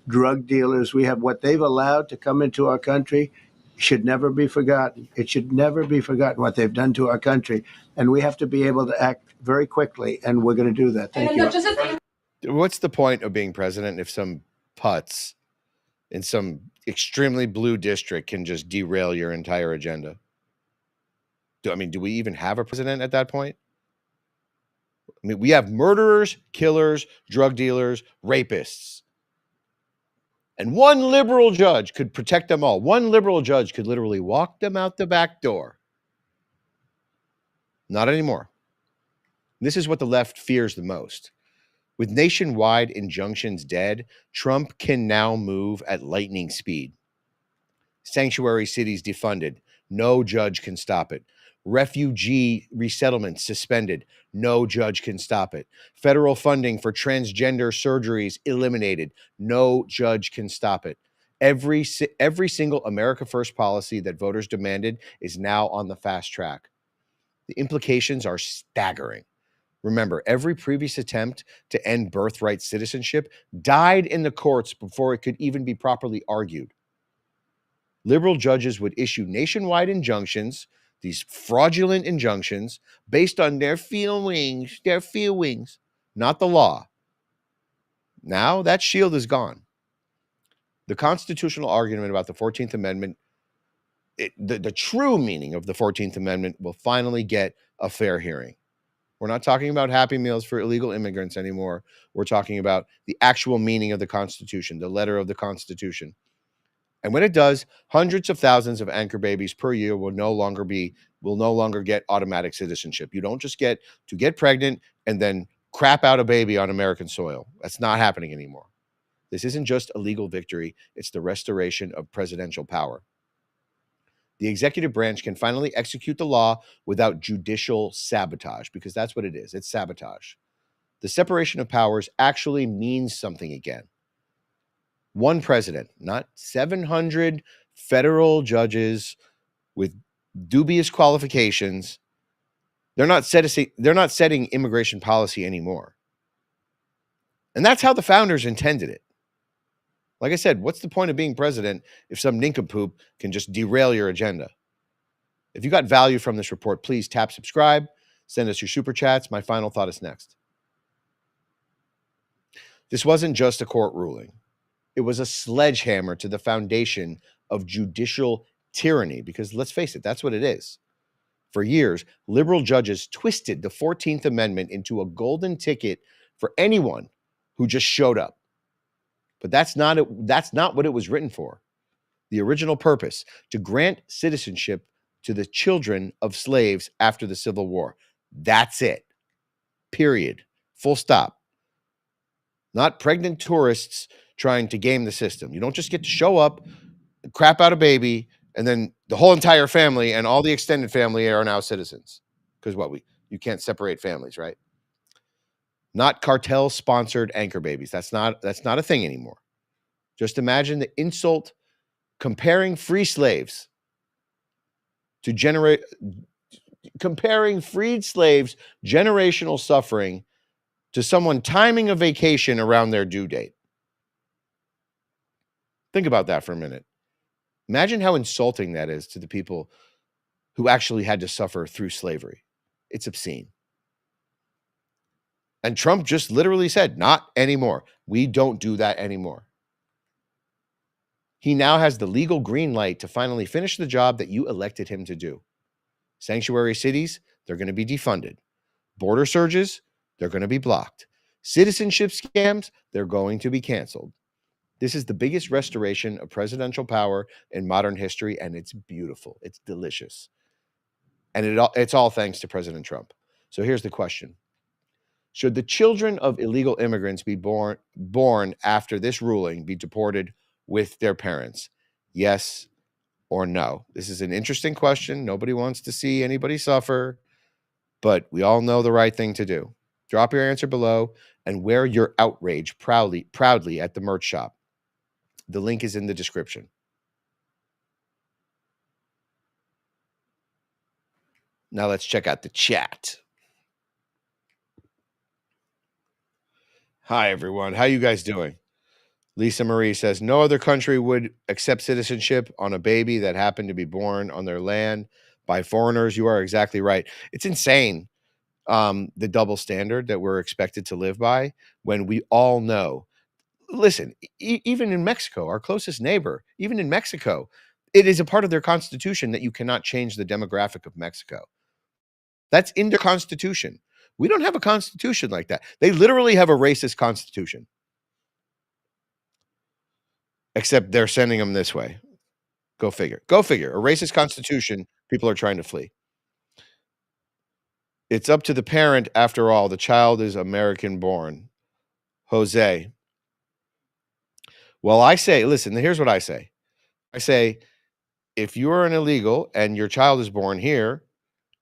drug dealers, we have what they've allowed to come into our country should never be forgotten. It should never be forgotten what they've done to our country. And we have to be able to act very quickly, and we're going to do that. Thank you. What's the point of being president if some putz in some extremely blue district can just derail your entire agenda? Do we even have a president at that point? I mean, we have murderers, killers, drug dealers, rapists. And one liberal judge could protect them all. One liberal judge could literally walk them out the back door. Not anymore. This is what the left fears the most. With nationwide injunctions dead, Trump can now move at lightning speed. Sanctuary cities defunded. No judge can stop it. Refugee resettlement suspended. No judge can stop it. Federal funding for transgender surgeries eliminated. No judge can stop it. Every single America First policy that voters demanded is now on the fast track. The implications are staggering. Remember, every previous attempt to end birthright citizenship died in the courts before it could even be properly argued. Liberal judges would issue nationwide injunctions, these fraudulent injunctions, based on their feelings, not the law. Now that shield is gone. The constitutional argument about the 14th Amendment, the true meaning of the 14th Amendment, will finally get a fair hearing. We're not talking about Happy Meals for illegal immigrants anymore. We're talking about the actual meaning of the Constitution, the letter of the Constitution. And when it does, hundreds of thousands of anchor babies per year will no longer get automatic citizenship. You don't just get to get pregnant and then crap out a baby on American soil. That's not happening anymore. This isn't just a legal victory. It's the restoration of presidential power. The executive branch can finally execute the law without judicial sabotage, because that's what it is. It's sabotage. The separation of powers actually means something again. One president, not 700 federal judges with dubious qualifications. They're not setting immigration policy anymore. And that's how the founders intended it. Like I said, what's the point of being president if some nincompoop can just derail your agenda? If you got value from this report, please tap subscribe. Send us your super chats. My final thought is next. This wasn't just a court ruling. It was a sledgehammer to the foundation of judicial tyranny, because let's face it, that's what it is. For years, liberal judges twisted the 14th Amendment into a golden ticket for anyone who just showed up. But that's not what it was written for. The original purpose, to grant citizenship to the children of slaves after the Civil War. That's it. Period. Full stop. Not pregnant tourists trying to game the system. You don't just get to show up, crap out a baby, and then the whole entire family and all the extended family are now citizens. Because you can't separate families, right? Not cartel-sponsored anchor babies. That's not a thing anymore. Just imagine the insult comparing freed slaves generational suffering to someone timing a vacation around their due date. Think about that for a minute. Imagine how insulting that is to the people who actually had to suffer through slavery. It's obscene. And Trump just literally said, not anymore. We don't do that anymore. He now has the legal green light to finally finish the job that you elected him to do. Sanctuary cities, they're going to be defunded. Border surges, they're going to be blocked. Citizenship scams, they're going to be canceled. This is the biggest restoration of presidential power in modern history, and it's beautiful. It's delicious. And it's all thanks to President Trump. So here's the question. Should the children of illegal immigrants be born after this ruling be deported with their parents? Yes or no? This is an interesting question. Nobody wants to see anybody suffer, but we all know the right thing to do. Drop your answer below and wear your outrage proudly at the merch shop. The link is in the description. Now let's check out the chat. Hi, everyone. How you guys doing? Lisa Marie says, no other country would accept citizenship on a baby that happened to be born on their land by foreigners. You are exactly right. It's insane, the double standard that we're expected to live by, when we all know. Listen, even in Mexico, our closest neighbor, even in Mexico, it is a part of their constitution that you cannot change the demographic of Mexico. That's in their constitution. We don't have a constitution like that. They literally have a racist constitution. Except they're sending them this way. Go figure. Go figure. A racist constitution, people are trying to flee. It's up to the parent, after all. The child is American born. Jose. Well, I say, listen, here's what I say. I say, if you're an illegal and your child is born here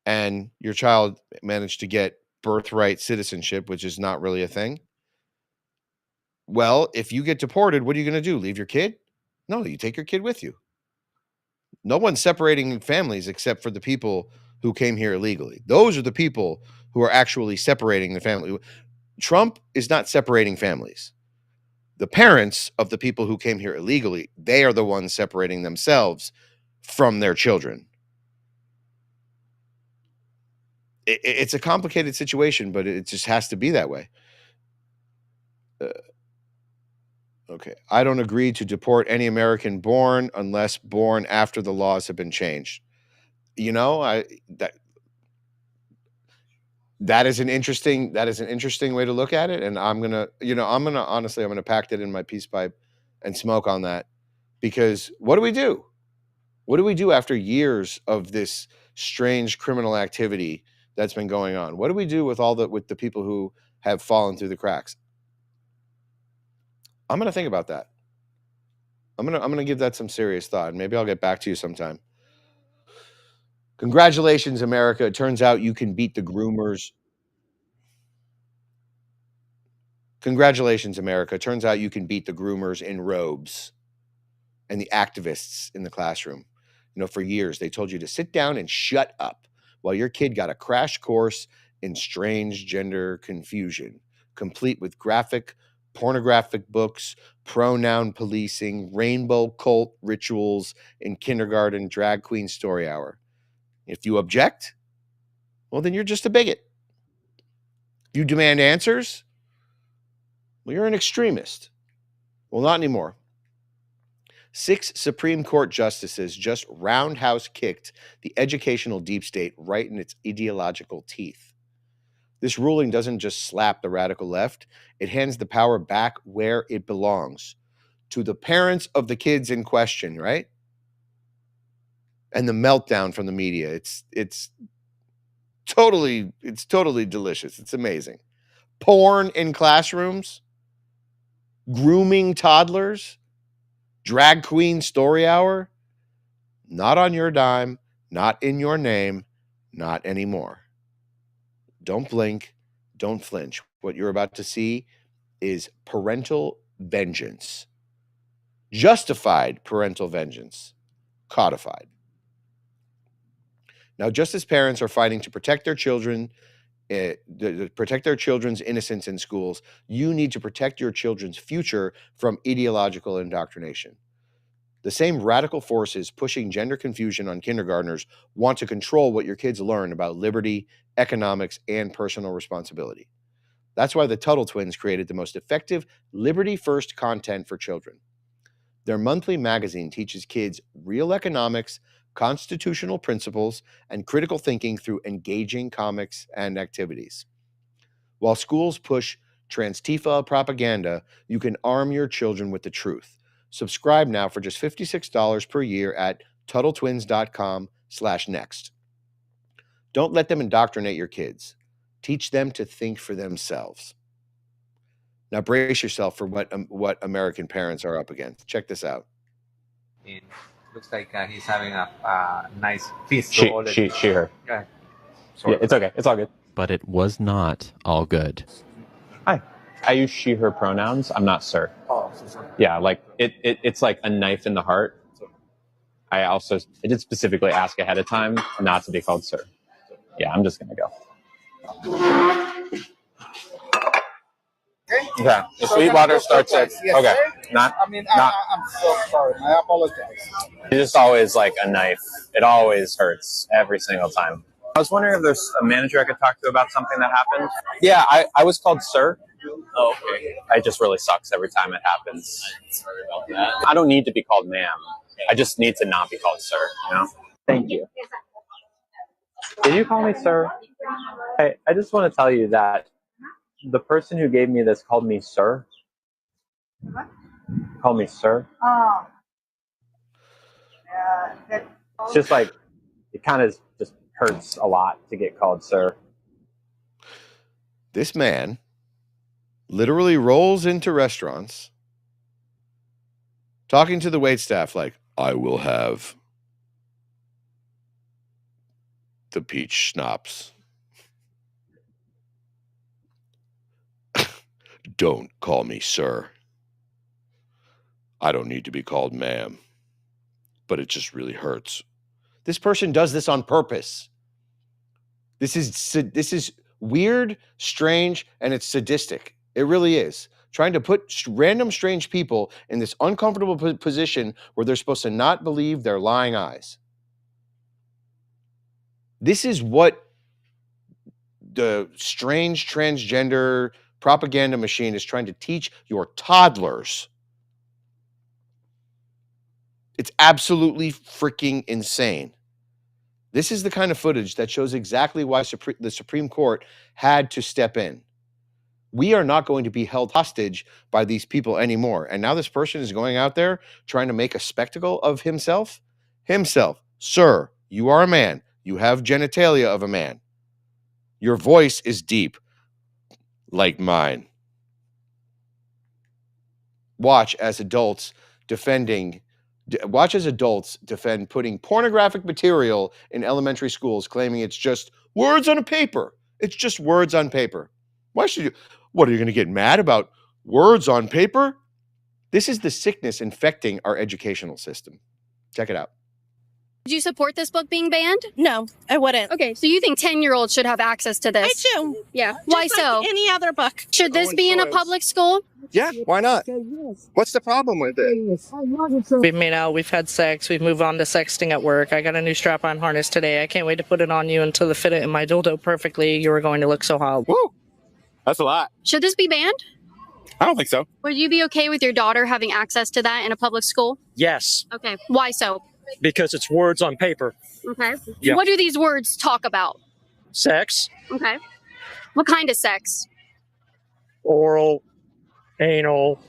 and your child managed to get birthright citizenship, which is not really a thing, well, if you get deported, what are you going to do? Leave your kid? No, you take your kid with you. No one's separating families except for the people who came here illegally. Those are the people who are actually separating the family. Trump is not separating families. The parents of the people who came here illegally, they are the ones separating themselves from their children. It's a complicated situation, but it just has to be that way. Okay. I don't agree to deport any American born unless born after the laws have been changed. You know, that is an interesting way to look at it. And I'm gonna pack that in my peace pipe and smoke on that, because what do we do? What do we do after years of this strange criminal activity that's been going on? What do we do with the people who have fallen through the cracks? I'm going to think about that. I'm going to give that some serious thought, and maybe I'll get back to you sometime. Congratulations, America. It turns out you can beat the groomers. Congratulations, America. It turns out you can beat the groomers in robes and the activists in the classroom. You know, for years, they told you to sit down and shut up while your kid got a crash course in strange gender confusion, complete with pornographic books, pronoun policing, rainbow cult rituals in kindergarten, drag queen story hour. If you object, well, then you're just a bigot. If you demand answers, Well, you're an extremist. Well, not anymore. 6 Supreme Court justices just roundhouse kicked the educational deep state right in its ideological teeth. This ruling doesn't just slap the radical left, it hands the power back where it belongs, to the parents of the kids in question, right? And the meltdown from the media, it's totally delicious. It's amazing. Porn in classrooms, grooming toddlers, drag queen story hour, not on your dime, not in your name, not anymore. Don't blink, don't flinch. What you're about to see is parental vengeance. Justified parental vengeance. Codified. Now, just as parents are fighting to protect their children, protect their children's innocence in schools, you need to protect your children's future from ideological indoctrination. The same radical forces pushing gender confusion on kindergartners want to control what your kids learn about liberty, economics, and personal responsibility. That's why the Tuttle twins created the most effective liberty-first content for children. Their monthly magazine teaches kids real economics, constitutional principles, and critical thinking through engaging comics and activities. While schools push Transtifa propaganda, you can arm your children with the truth. Subscribe now for just $56 per year at TuttleTwins.com/next. Don't let them indoctrinate your kids. Teach them to think for themselves. Now brace yourself for what American parents are up against. Check this out. It looks like he's having a nice feast. She, her. Yeah, it's okay. It's all good. But it was not all good. Hi. I use she, her pronouns. I'm not sir. Oh, so sorry. Yeah, like it's like a knife in the heart. I did specifically ask ahead of time not to be called sir. Yeah, I'm just going to go. Okay. The Sweetwater starts at... Yes, okay. Sir? I'm so sorry. I apologize. It's just always like a knife. It always hurts every single time. I was wondering if there's a manager I could talk to about something that happened. Yeah, I was called sir. Oh, okay. It just really sucks every time it happens. Sorry about that. I don't need to be called ma'am. I just need to not be called sir, you know? Thank you. Did you call me sir? Hey, I just want to tell you that the person who gave me this called me sir. What? Called me sir. Oh. It's just like, it kind of just hurts a lot to get called sir. This man literally rolls into restaurants talking to the waitstaff like, I will have the peach schnapps. Don't call me sir. I don't need to be called ma'am, but it just really hurts. This person does this on purpose. This is weird, strange, and it's sadistic. It really is. Trying to put random strange people in this uncomfortable position where they're supposed to not believe their lying eyes. This is what the strange transgender propaganda machine is trying to teach your toddlers. It's absolutely freaking insane. This is the kind of footage that shows exactly why the Supreme Court had to step in. We are not going to be held hostage by these people anymore. And now this person is going out there trying to make a spectacle of himself. Sir, you are a man. You have genitalia of a man. Your voice is deep, like mine. Watch as adults defend putting pornographic material in elementary schools, claiming it's just words on a paper. It's just words on paper. Why should you? What, are you going to get mad about words on paper? This is the sickness infecting our educational system. Check it out. Would you support this book being banned? No, I wouldn't. Okay, so you think 10-year-olds should have access to this? I do. Yeah. Just why so? Like any other book. Should this be in a public school? Yeah, why not? What's the problem with it? We've had sex. We've moved on to sexting at work. I got a new strap-on harness today. I can't wait to put it on you until it fit it in my dildo perfectly. You are going to look so hot. Woo! That's a lot. Should this be banned? I don't think so. Would you be okay with your daughter having access to that in a public school? Yes, Okay. Why so? because it's words on paper. Okay. Yeah. What do these words talk about? Sex, Okay. What kind of sex? oral, anal,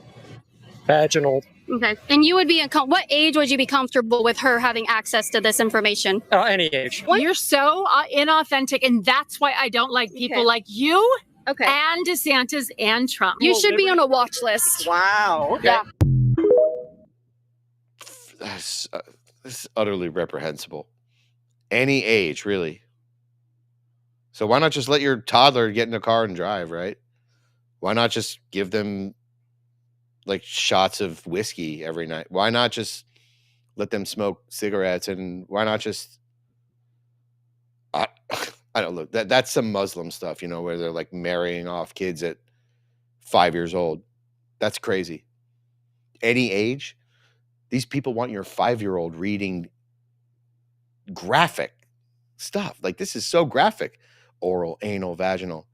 vaginal, Okay. And you would be what age would you be comfortable with her having access to this information? any age. You're so inauthentic, and that's why I don't like people like you and DeSantis and Trump. You should be on a watch list. Wow. Okay. Yeah. This is utterly reprehensible. Any age, really. So why not just let your toddler get in a car and drive, right? Why not just give them like shots of whiskey every night? Why not just let them smoke cigarettes? And why not just I don't know. That's some Muslim stuff, you know, where they're like marrying off kids at 5 years old. That's crazy. Any age? These people want your 5-year-old reading graphic stuff. Like, this is so graphic. Oral, anal, vaginal.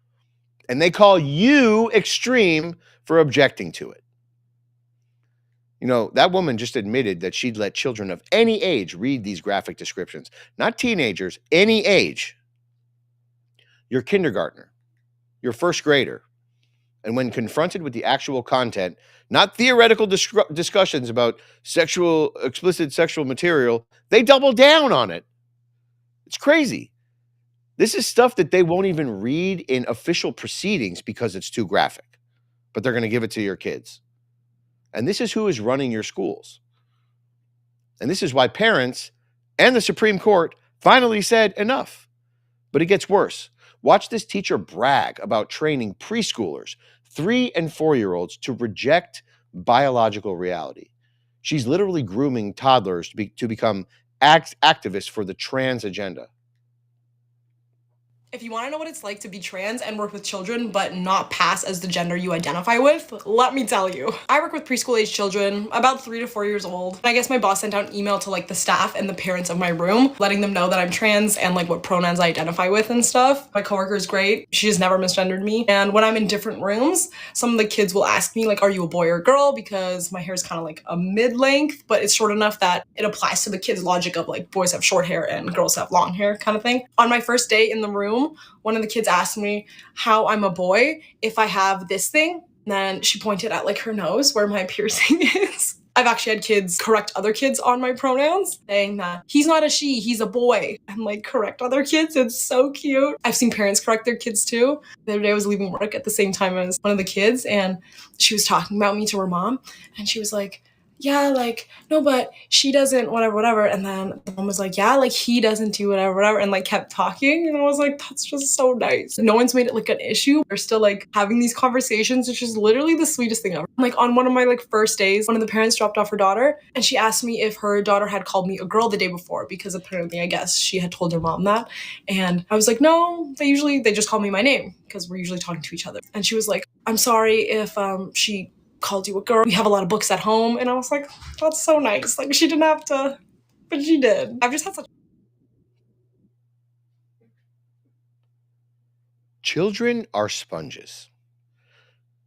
And they call you extreme for objecting to it. You know, that woman just admitted that she'd let children of any age read these graphic descriptions. Not teenagers, any age. Your kindergartner, your first grader. And when confronted with the actual content, not theoretical discussions about explicit sexual material, they double down on it. It's crazy. This is stuff that they won't even read in official proceedings because it's too graphic, but they're going to give it to your kids. And this is who is running your schools. And this is why parents and the Supreme Court finally said enough. But it gets worse. Watch this teacher brag about training preschoolers, 3- and 4-year-olds, to reject biological reality. She's literally grooming toddlers to become activists for the trans agenda. If you want to know what it's like to be trans and work with children but not pass as the gender you identify with, let me tell you. I work with preschool age children, about 3 to 4 years old. I guess my boss sent out an email to like the staff and the parents of my room, letting them know that I'm trans and like what pronouns I identify with and stuff. My coworker is great. She has never misgendered me. And when I'm in different rooms, some of the kids will ask me like, are you a boy or a girl? Because my hair is kind of like a mid-length, but it's short enough that it applies to the kids' logic of like boys have short hair and girls have long hair kind of thing. On my first day in the room, one of the kids asked me how I'm a boy if I have this thing. And then she pointed at like her nose where my piercing is. I've actually had kids correct other kids on my pronouns, saying that he's not a she, he's a boy, and like correct other kids. It's so cute. I've seen parents correct their kids too. The other day I was leaving work at the same time as one of the kids, and she was talking about me to her mom, and she was like, yeah, like, no, but she doesn't, whatever. And then the mom was like, yeah, like, he doesn't do whatever, and like kept talking. And I was like, that's just so nice. No one's made it like an issue. We're still like having these conversations, which is literally the sweetest thing ever. Like on one of my like first days, one of the parents dropped off her daughter, and she asked me if her daughter had called me a girl the day before, because apparently, I guess, she had told her mom that. And I was like, no, they just call me my name, because we're usually talking to each other. And she was like, I'm sorry if she called you a girl. We have a lot of books at home. And I was like, that's so nice. Like, she didn't have to, but she did. I've just had such... Children are sponges.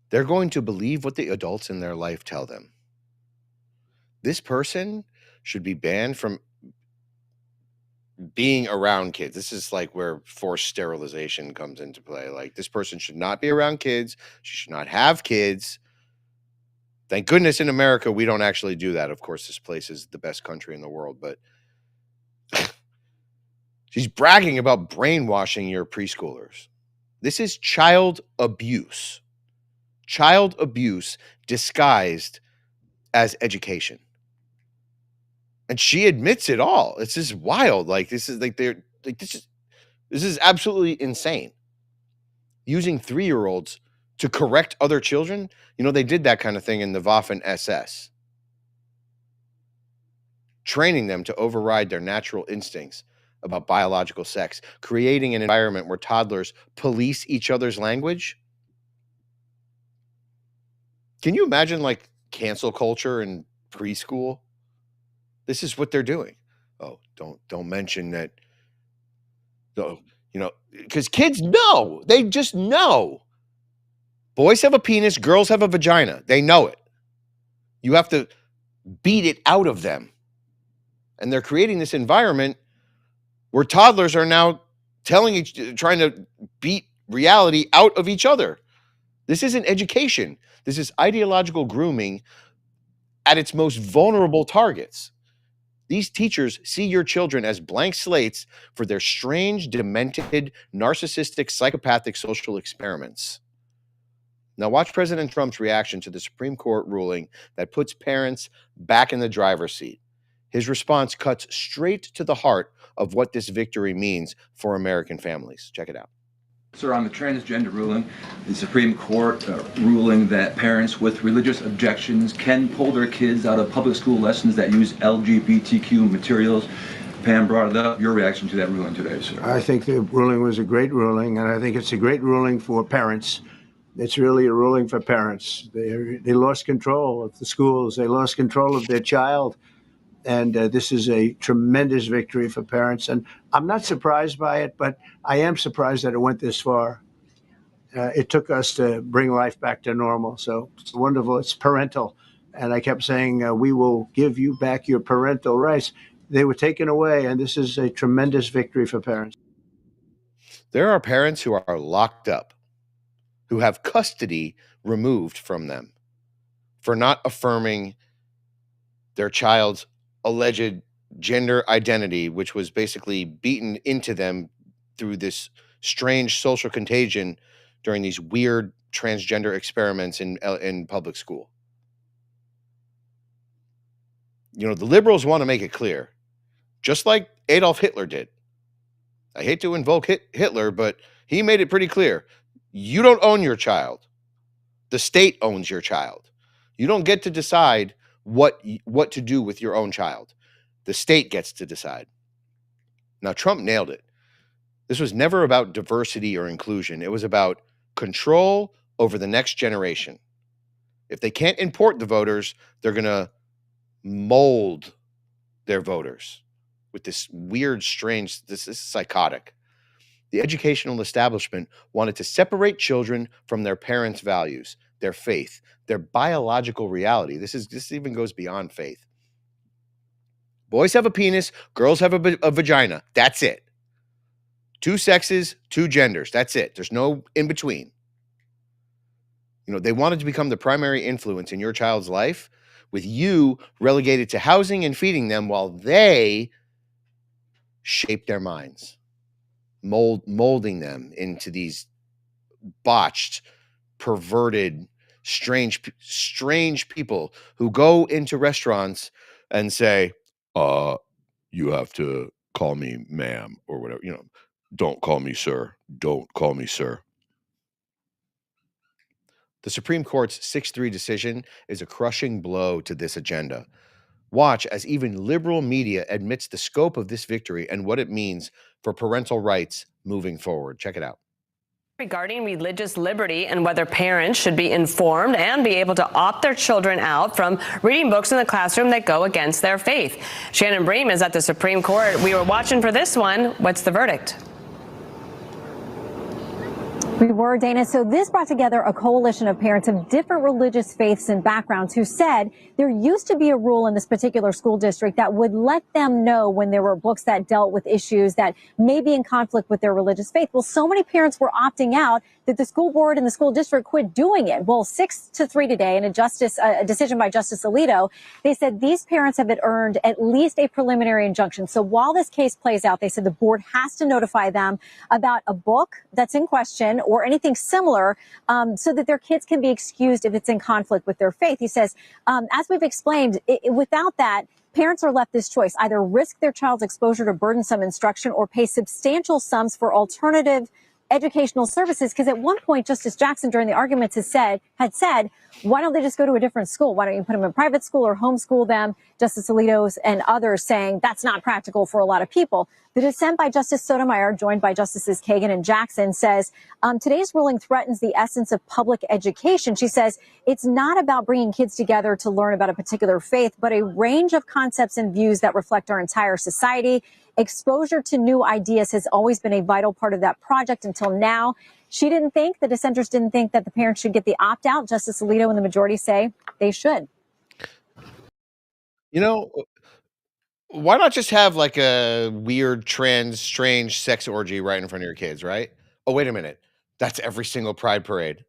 They're going to believe what the adults in their life tell them. This person should be banned from being around kids. This is like where forced sterilization comes into play. Like, this person should not be around kids. She should not have kids. Thank goodness in America, we don't actually do that. Of course, this place is the best country in the world, but she's bragging about brainwashing your preschoolers. This is child abuse. Child abuse disguised as education. And she admits it all. It's just wild. Like, this is like this is absolutely insane. Using 3-year-olds to correct other children. You know, they did that kind of thing in the Waffen SS. Training them to override their natural instincts about biological sex, creating an environment where toddlers police each other's language. Can you imagine like cancel culture in preschool? This is what they're doing. Oh, don't mention that. Oh, you know, because kids know. They just know. Boys have a penis, girls have a vagina. They know it. You have to beat it out of them. And they're creating this environment where toddlers are now trying to beat reality out of each other. This isn't education. This is ideological grooming at its most vulnerable targets. These teachers see your children as blank slates for their strange, demented, narcissistic, psychopathic social experiments. Now watch President Trump's reaction to the Supreme Court ruling that puts parents back in the driver's seat. His response cuts straight to the heart of what this victory means for American families. Check it out. Sir, on the transgender ruling, the Supreme Court ruling that parents with religious objections can pull their kids out of public school lessons that use LGBTQ materials. Pam brought it up. Your reaction to that ruling today, sir? I think the ruling was a great ruling, and I think it's a great ruling for parents. It's really a ruling for parents. They lost control of the schools. They lost control of their child. And this is a tremendous victory for parents. And I'm not surprised by it, but I am surprised that it went this far. It took us to bring life back to normal. So it's wonderful. It's parental. And I kept saying, we will give you back your parental rights. They were taken away. And this is a tremendous victory for parents. There are parents who are locked up, who have custody removed from them for not affirming their child's alleged gender identity, which was basically beaten into them through this strange social contagion during these weird transgender experiments in public school. You know, the liberals want to make it clear, just like Adolf Hitler did. I hate to invoke Hitler, but he made it pretty clear. You don't own your child. The state owns your child. You don't get to decide what to do with your own child. The state gets to decide. Now, Trump nailed it. This was never about diversity or inclusion. It was about control over the next generation. If they can't import the voters, they're going to mold their voters with this weird, strange, this is psychotic. The educational establishment wanted to separate children from their parents' values, their faith, their biological reality. This even goes beyond faith. Boys have a penis, girls have a vagina. That's it. Two sexes, two genders. That's it. There's no in between. You know, they wanted to become the primary influence in your child's life, with you relegated to housing and feeding them while they shape their minds, molding them into these botched, perverted, strange people who go into restaurants and say, you have to call me ma'am or whatever, you know, don't call me sir. Don't call me sir. The Supreme Court's 6-3 decision is a crushing blow to this agenda. Watch as even liberal media admits the scope of this victory and what it means for parental rights moving forward. Check it out. Regarding religious liberty and whether parents should be informed and be able to opt their children out from reading books in the classroom that go against their faith. Shannon Bream is at the Supreme Court. We were watching for this one. What's the verdict? We were, Dana. So this brought together a coalition of parents of different religious faiths and backgrounds who said there used to be a rule in this particular school district that would let them know when there were books that dealt with issues that may be in conflict with their religious faith. Well, so many parents were opting out that the school board and the school district quit doing it. Well, 6-3 today in a decision by Justice Alito, they said these parents have earned at least a preliminary injunction. So while this case plays out, they said the board has to notify them about a book that's in question or anything similar, so that their kids can be excused if it's in conflict with their faith. He says, as we've explained, without that, parents are left this choice: either risk their child's exposure to burdensome instruction or pay substantial sums for alternative educational services. Because at one point, Justice Jackson during the arguments had said, why don't they just go to a different school? Why don't you put them in private school or homeschool them? Justice Alito and others saying that's not practical for a lot of people. The dissent by Justice Sotomayor, joined by Justices Kagan and Jackson, says today's ruling threatens the essence of public education. She says it's not about bringing kids together to learn about a particular faith, but a range of concepts and views that reflect our entire society. Exposure to new ideas has always been a vital part of that project until now. She didn't think, the dissenters didn't think that the parents should get the opt-out. Justice Alito and the majority say they should. You know, why not just have like a weird, strange sex orgy right in front of your kids, right? Oh, wait a minute. That's every single pride parade.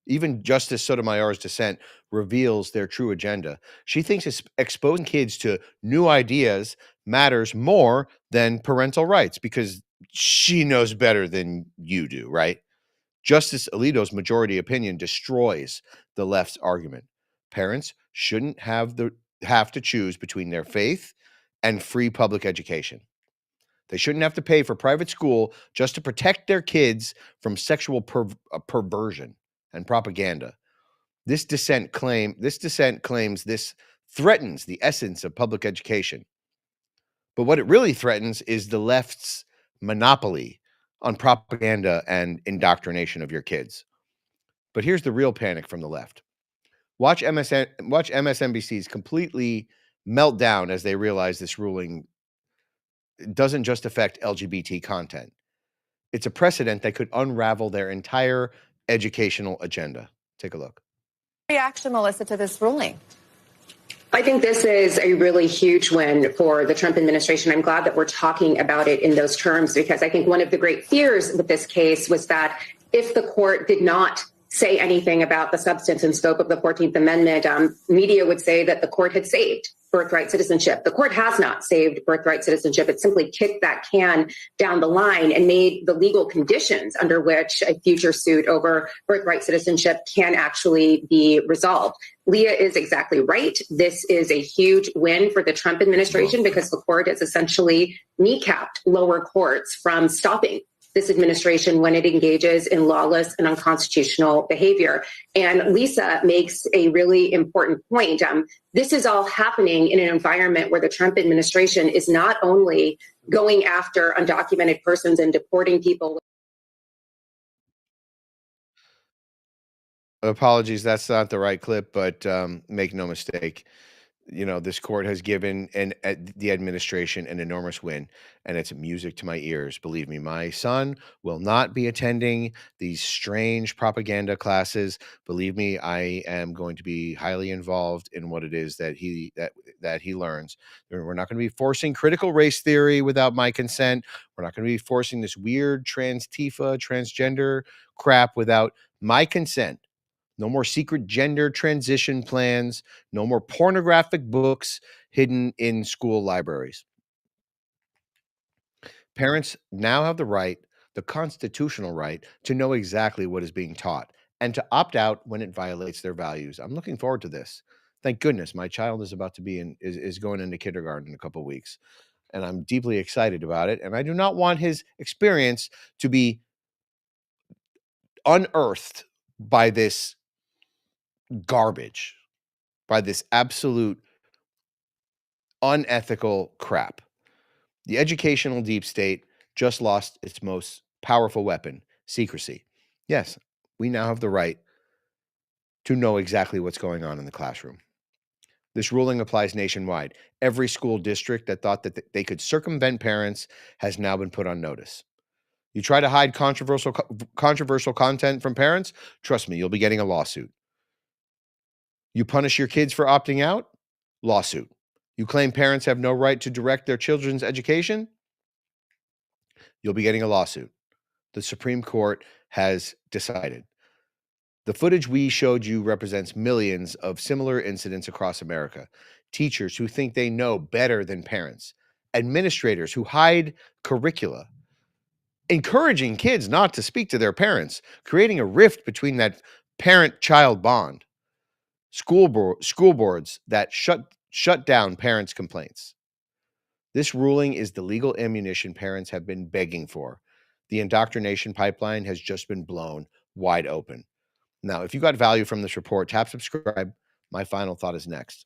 Even Justice Sotomayor's dissent reveals their true agenda. She thinks exposing kids to new ideas matters more than parental rights because she knows better than you do, right? Justice Alito's majority opinion destroys the left's argument. Parents shouldn't have to choose between their faith and free public education. They shouldn't have to pay for private school just to protect their kids from sexual perversion and propaganda. This dissent claims this threatens the essence of public education. But what it really threatens is the left's monopoly on propaganda and indoctrination of your kids. But here's the real panic from the left. Watch MSNBC's completely melt down as they realize this ruling doesn't just affect LGBT content. It's a precedent that could unravel their entire educational agenda. Take a look. Reaction, Melissa, to this ruling? I think this is a really huge win for the Trump administration. I'm glad that we're talking about it in those terms because I think one of the great fears with this case was that if the court did not say anything about the substance and scope of the 14th Amendment, media would say that the court had saved birthright citizenship. The court has not saved birthright citizenship. It simply kicked that can down the line and made the legal conditions under which a future suit over birthright citizenship can actually be resolved. Leah is exactly right. This is a huge win for the Trump administration because the court has essentially kneecapped lower courts from stopping this administration when it engages in lawless and unconstitutional behavior. And Lisa makes a really important point. This is all happening in an environment where the Trump administration is not only going after undocumented persons and deporting people. Apologies, that's not the right clip, but make no mistake. You know, this court has given the administration an enormous win, and it's music to my ears. Believe me, my son will not be attending these strange propaganda classes. Believe me, I am going to be highly involved in what it is that he learns. We're not going to be forcing critical race theory without my consent. We're not going to be forcing this weird transgender crap without my consent. No more secret gender transition plans. No more pornographic books hidden in school libraries. Parents now have the constitutional right, to know exactly what is being taught and to opt out when it violates their values. I'm looking forward to this. Thank goodness my child is about to be is going into kindergarten in a couple of weeks, and I'm deeply excited about it. And I do not want his experience to be unearthed by this garbage, by this absolute unethical crap. The educational deep state just lost its most powerful weapon, secrecy. Yes, we now have the right to know exactly what's going on in the classroom. This ruling applies nationwide. Every school district that thought that they could circumvent parents has now been put on notice. You try to hide controversial content from parents, trust me, you'll be getting a lawsuit. You punish your kids for opting out? Lawsuit. You claim parents have no right to direct their children's education? You'll be getting a lawsuit. The Supreme Court has decided. The footage we showed you represents millions of similar incidents across America. Teachers who think they know better than parents. Administrators who hide curricula. Encouraging kids not to speak to their parents, creating a rift between that parent-child bond. School boards that shut down parents' complaints. This ruling is the legal ammunition parents have been begging for. The indoctrination pipeline has just been blown wide open. Now, if you got value from this report, tap subscribe. My final thought is next.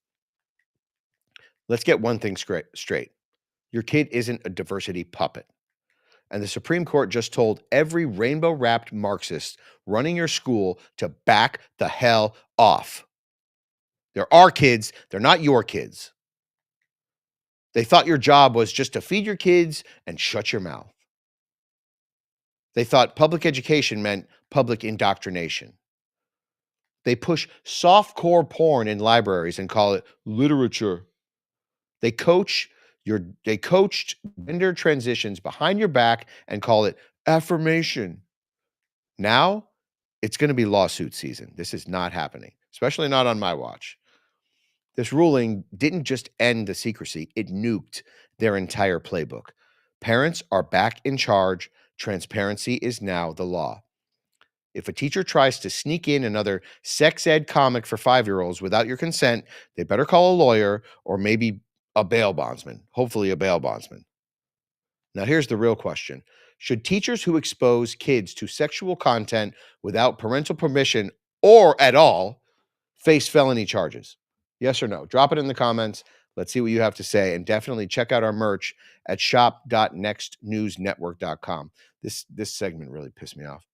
Let's get one thing straight. Your kid isn't a diversity puppet. And the Supreme Court just told every rainbow-wrapped Marxist running your school to back the hell off. They're our kids. They're not your kids. They thought your job was just to feed your kids and shut your mouth. They thought public education meant public indoctrination. They push softcore porn in libraries and call it literature. They coached gender transitions behind your back and call it affirmation. Now, it's going to be lawsuit season. This is not happening, especially not on my watch. This ruling didn't just end the secrecy, it nuked their entire playbook. Parents are back in charge. Transparency is now the law. If a teacher tries to sneak in another sex ed comic for 5-year-olds without your consent, they better call a lawyer or maybe a bail bondsman, hopefully a bail bondsman. Now, here's the real question. Should teachers who expose kids to sexual content without parental permission or at all face felony charges? Yes or no? Drop it in the comments. Let's see what you have to say. And definitely check out our merch at shop.nextnewsnetwork.com. This segment really pissed me off.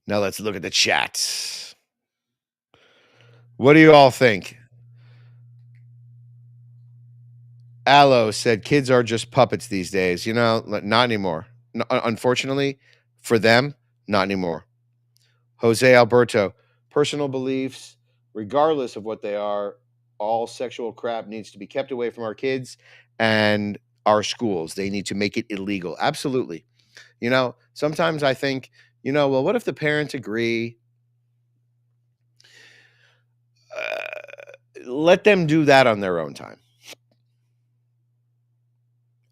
Now let's look at the chat. What do you all think? Aloe said kids are just puppets these days. You know, not anymore. Unfortunately, for them, not anymore. Jose Alberto, personal beliefs, regardless of what they are, all sexual crap needs to be kept away from our kids and our schools. They need to make it illegal. Absolutely. You know, sometimes I think, well, what if the parents agree? Let them do that on their own time.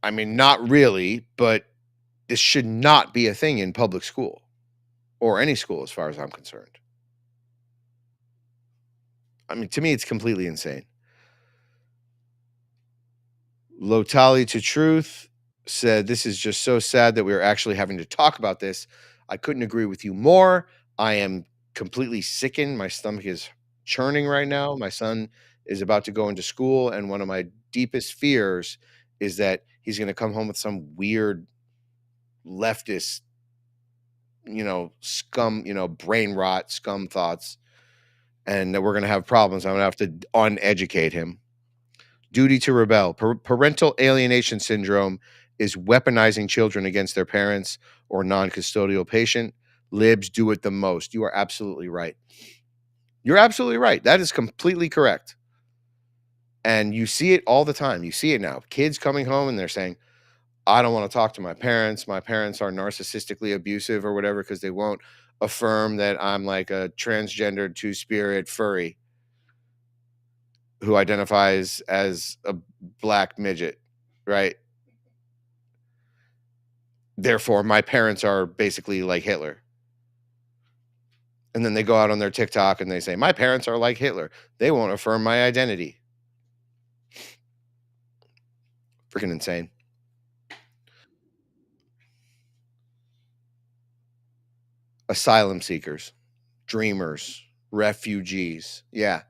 I mean, not really, but this should not be a thing in public school or any school as far as I'm concerned. I mean, to me, it's completely insane. Lotali to Truth said, this is just so sad that we're actually having to talk about this. I couldn't agree with you more. I am completely sickened. My stomach is churning right now. My son is about to go into school, and one of my deepest fears is that he's going to come home with some weird leftist, scum, brain rot, scum thoughts, and that we're going to have problems. I'm going to have to uneducate him. Duty to rebel. Parental alienation syndrome is weaponizing children against their parents or non-custodial patient. Libs do it the most. You are absolutely right. You're absolutely right. That is completely correct. And you see it all the time. You see it now. Kids coming home and they're saying, I don't want to talk to my parents. My parents are narcissistically abusive or whatever because they won't affirm that I'm like a transgender two-spirit furry who identifies as a black midget, right? Therefore, my parents are basically like Hitler. And then they go out on their TikTok and they say, my parents are like Hitler. They won't affirm my identity. Freaking insane. Asylum seekers, dreamers, refugees. Yeah.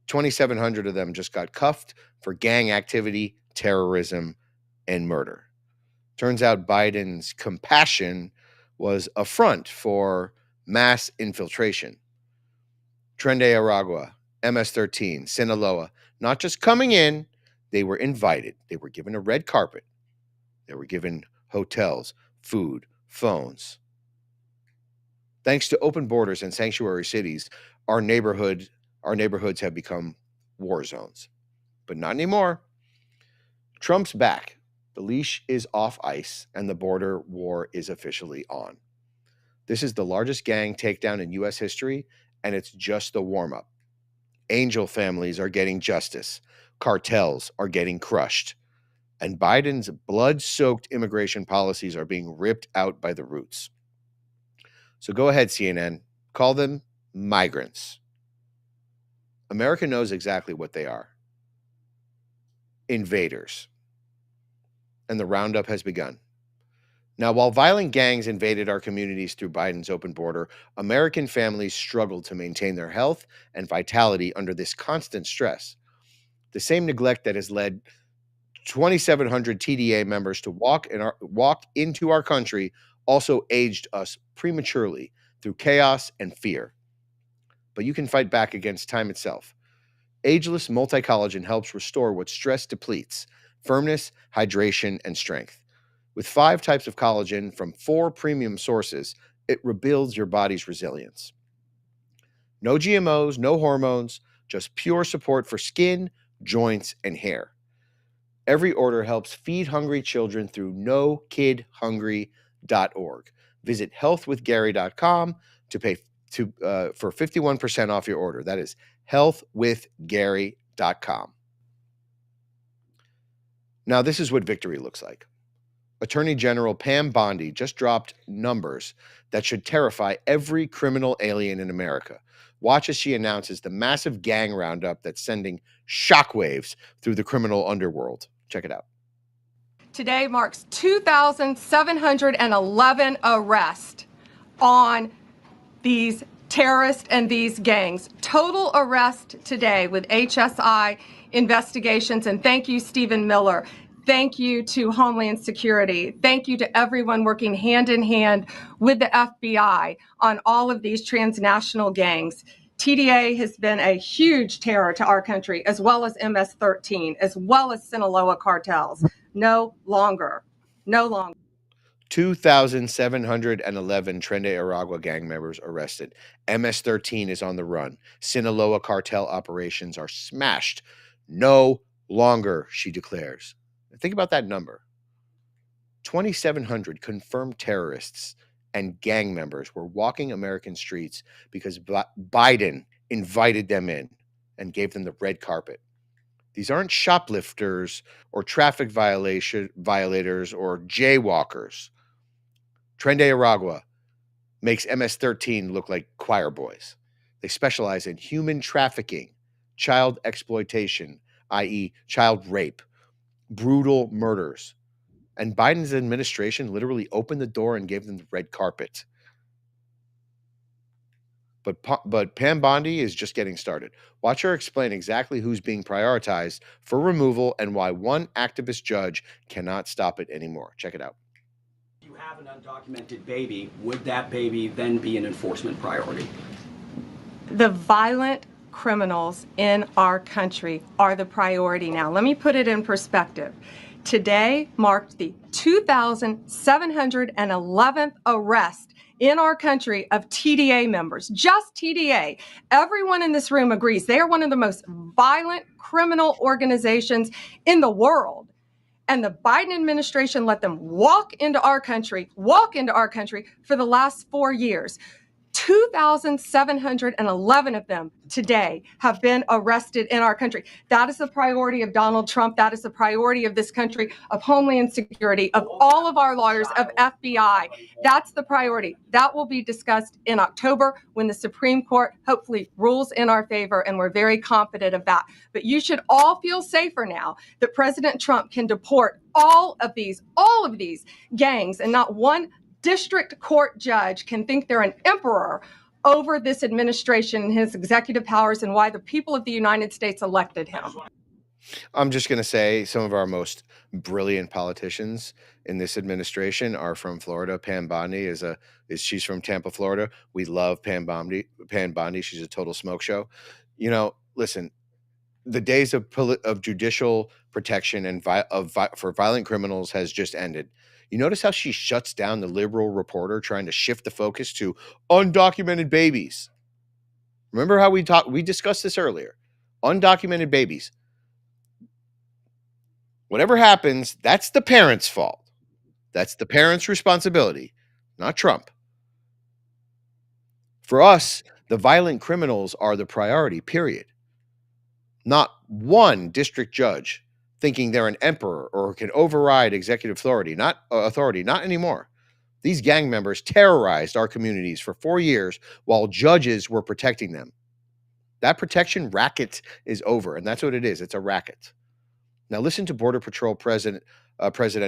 2,700 of them just got cuffed for gang activity, terrorism, and murder. Turns out Biden's compassion was a front for mass infiltration. Trende Aragua, MS-13, Sinaloa, not just coming in, they were invited. They were given a red carpet. They were given hotels, food, phones. Thanks to open borders and sanctuary cities, our neighborhoods have become war zones. But not anymore. Trump's back. The leash is off ice, and the border war is officially on. This is the largest gang takedown in U.S. history, and it's just the warm-up. Angel families are getting justice. Cartels are getting crushed. And Biden's blood-soaked immigration policies are being ripped out by the roots. So go ahead, CNN. Call them migrants. America knows exactly what they are. Invaders. And the roundup has begun. Now, while violent gangs invaded our communities through Biden's open border, American families struggled to maintain their health and vitality under this constant stress. The same neglect that has led 2,700 TDA members to walk into our country also aged us prematurely through chaos and fear. But you can fight back against time itself. Ageless multi-collagen helps restore what stress depletes. firmness, hydration, and strength. With 5 types of collagen from 4 premium sources, it rebuilds your body's resilience. No GMOs, no hormones, just pure support for skin, joints, and hair. Every order helps feed hungry children through nokidhungry.org. Visit healthwithgary.com to pay for 51% off your order. That is healthwithgary.com. Now, this is what victory looks like. Attorney General Pam Bondi just dropped numbers that should terrify every criminal alien in America. Watch as she announces the massive gang roundup that's sending shockwaves through the criminal underworld. Check it out. Today marks 2,711 arrests on these terrorists and these gangs. Total arrest today with HSI investigations. And thank you, Stephen Miller. Thank you to Homeland Security. Thank you to everyone working hand in hand with the FBI on all of these transnational gangs. TDA has been a huge terror to our country, as well as MS-13, as well as Sinaloa cartels. No longer. 2,711 Tren Aragua gang members arrested. MS-13 is on the run. Sinaloa cartel operations are smashed. No longer, she declares. Think about that number. 2,700 confirmed terrorists and gang members were walking American streets because Biden invited them in and gave them the red carpet. These aren't shoplifters or traffic violators or jaywalkers. Tren Aragua makes MS-13 look like choir boys. They specialize in human trafficking, child exploitation, i.e. child rape, brutal murders. And Biden's administration literally opened the door and gave them the red carpet. But Pam Bondi is just getting started. Watch her explain exactly who's being prioritized for removal and why one activist judge cannot stop it anymore. Check it out. If you have an undocumented baby, would that baby then be an enforcement priority? The violent criminals in our country are the priority now. Let me put it in perspective. Today marked the 2,711th arrest in our country of TDA members, just TDA. Everyone in this room agrees they are one of the most violent criminal organizations in the world. And the Biden administration let them walk into our country for the last 4 years. 2,711 of them today have been arrested in our country. That is the priority of Donald Trump. That is the priority of this country, of Homeland Security, of all of our lawyers, of FBI. That's the priority. That will be discussed in October when the Supreme Court hopefully rules in our favor, and we're very confident of that. But you should all feel safer now that President Trump can deport all of these gangs, and not one district court judge can think they're an emperor over this administration and his executive powers and why the people of the United States elected him. I'm just going to say some of our most brilliant politicians in this administration are from Florida. Pam Bondi she's from Tampa, Florida. We love Pam Bondi. She's a total smoke show. You know, listen, the days of judicial protection and for violent criminals has just ended. You notice how she shuts down the liberal reporter trying to shift the focus to undocumented babies. Remember how we discussed this earlier. Undocumented babies. Whatever happens, that's the parents' fault. That's the parents' responsibility, not Trump. For us, the violent criminals are the priority, period. Not one district judge thinking they're an emperor or can override executive authority. Not anymore. These gang members terrorized our communities for 4 years while judges were protecting them. That protection racket is over, and that's what it is. It's a racket. Now listen to Border Patrol President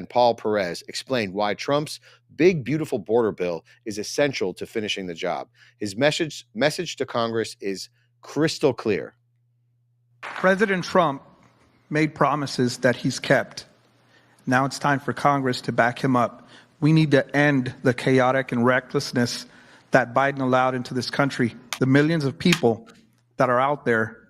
Paul Perez explain why Trump's big, beautiful border bill is essential to finishing the job. His message to Congress is crystal clear. President Trump made promises that he's kept. Now it's time for Congress to back him up. We need to end the chaotic and recklessness that Biden allowed into this country. The millions of people that are out there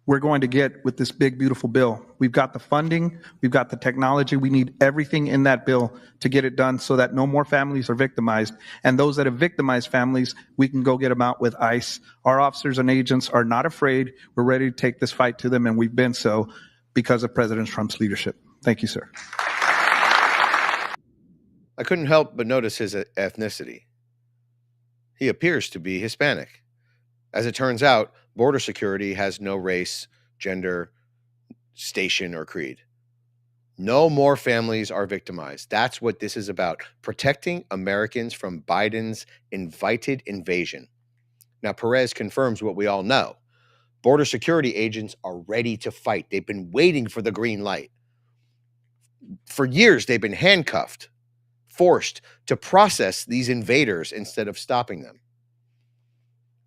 we're going to get with this big, beautiful bill. We've got the funding, we've got the technology, we need everything in that bill to get it done so that no more families are victimized. And those that have victimized families, we can go get them out with ICE. Our officers and agents are not afraid. We're ready to take this fight to them, and we've been so because of President Trump's leadership. Thank you, sir. I couldn't help but notice his ethnicity. He appears to be Hispanic. As it turns out, border security has no race, gender, station, or creed. No more families are victimized. That's what this is about, protecting Americans from Biden's invited invasion. Now, Perez confirms what we all know. Border security agents are ready to fight. They've been waiting for the green light. For years, they've been handcuffed, forced to process these invaders instead of stopping them.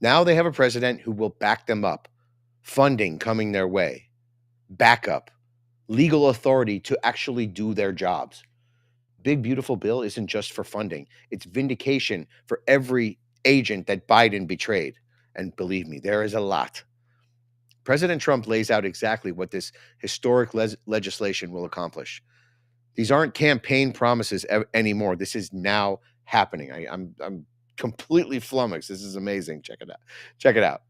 Now they have a president who will back them up, funding coming their way, backup, legal authority to actually do their jobs. Big, beautiful bill isn't just for funding. It's vindication for every agent that Biden betrayed. And believe me, there is a lot. President Trump lays out exactly what this historic legislation will accomplish. These aren't campaign promises anymore. This is now happening. I'm completely flummoxed. This is amazing. Check it out. Check it out.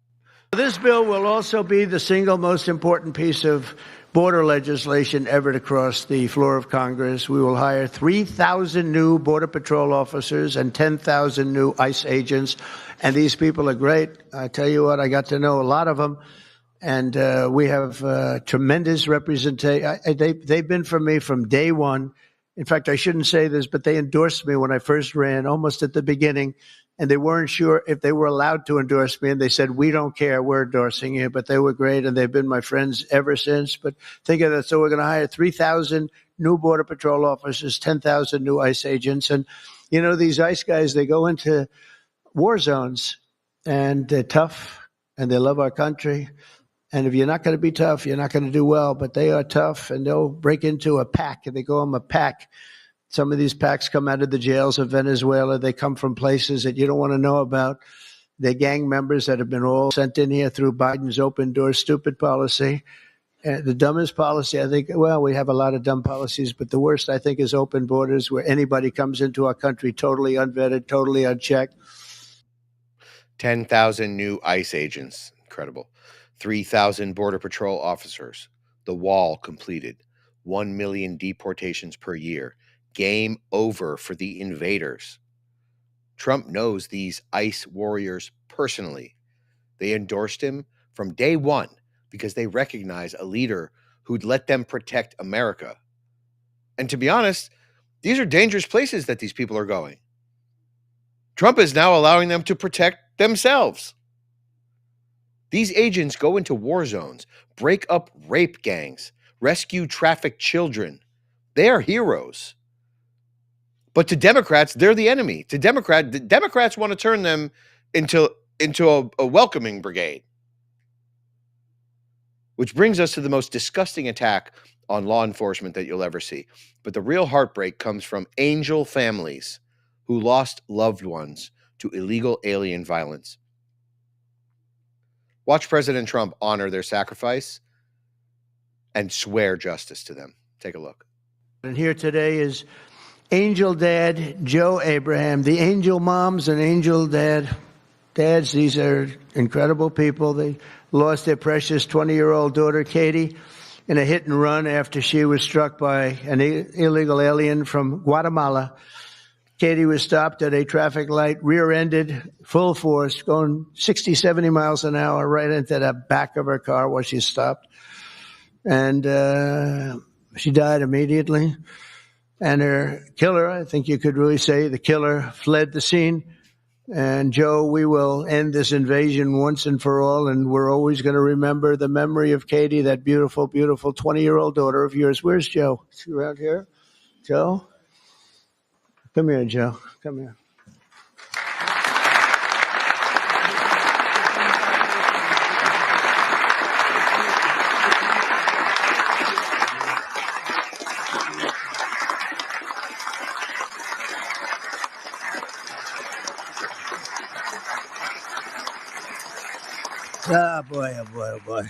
This bill will also be the single most important piece of border legislation ever to cross the floor of Congress. We will hire 3,000 new Border Patrol officers and 10,000 new ICE agents. And these people are great. I tell you what, I got to know a lot of them. And we have tremendous representation. They've been for me from day one. In fact, I shouldn't say this, but they endorsed me when I first ran, almost at the beginning. And they weren't sure if they were allowed to endorse me. And they said, we don't care, we're endorsing you. But they were great, and they've been my friends ever since. But think of that. So we're going to hire 3,000 new Border Patrol officers, 10,000 new ICE agents. And, you know, these ICE guys, they go into war zones, and they're tough, and they love our country. And if you're not going to be tough, you're not going to do well. But they are tough, and they'll break into a pack, and they call them a pack. Some of these packs come out of the jails of Venezuela. They come from places that you don't want to know about. They're gang members that have been all sent in here through Biden's open door stupid policy. The dumbest policy, I think, well, we have a lot of dumb policies, but the worst, I think, is open borders, where anybody comes into our country totally unvetted, totally unchecked. 10,000 new ICE agents. Incredible. 3,000 Border Patrol officers. The wall completed. 1 million deportations per year. Game over for the invaders. Trump knows these ICE warriors personally. They endorsed him from day one because they recognize a leader who'd let them protect America. And to be honest, these are dangerous places that these people are going. Trump is now allowing them to protect themselves. These agents go into war zones, break up rape gangs, rescue trafficked children. They are heroes. But to Democrats, they're the enemy. To Democrats want to turn them into a welcoming brigade. Which brings us to the most disgusting attack on law enforcement that you'll ever see. But the real heartbreak comes from angel families who lost loved ones to illegal alien violence. Watch President Trump honor their sacrifice and swear justice to them. Take a look. And here today is Angel Dad Joe Abraham, the angel moms and angel dads. These are incredible people. They lost their precious 20-year-old daughter, Katie, in a hit and run after she was struck by an illegal alien from Guatemala. Katie was stopped at a traffic light, rear-ended, full force, going 60, 70 miles an hour right into the back of her car while she stopped. And she died immediately. And her killer, I think you could really say the killer, fled the scene. And Joe, we will end this invasion once and for all, and we're always going to remember the memory of Katie, that beautiful, beautiful 20-year-old daughter of yours. Where's Joe? Is he around here? Joe? Come here, Joe. Come here. Ah, boy, oh, boy, oh, boy.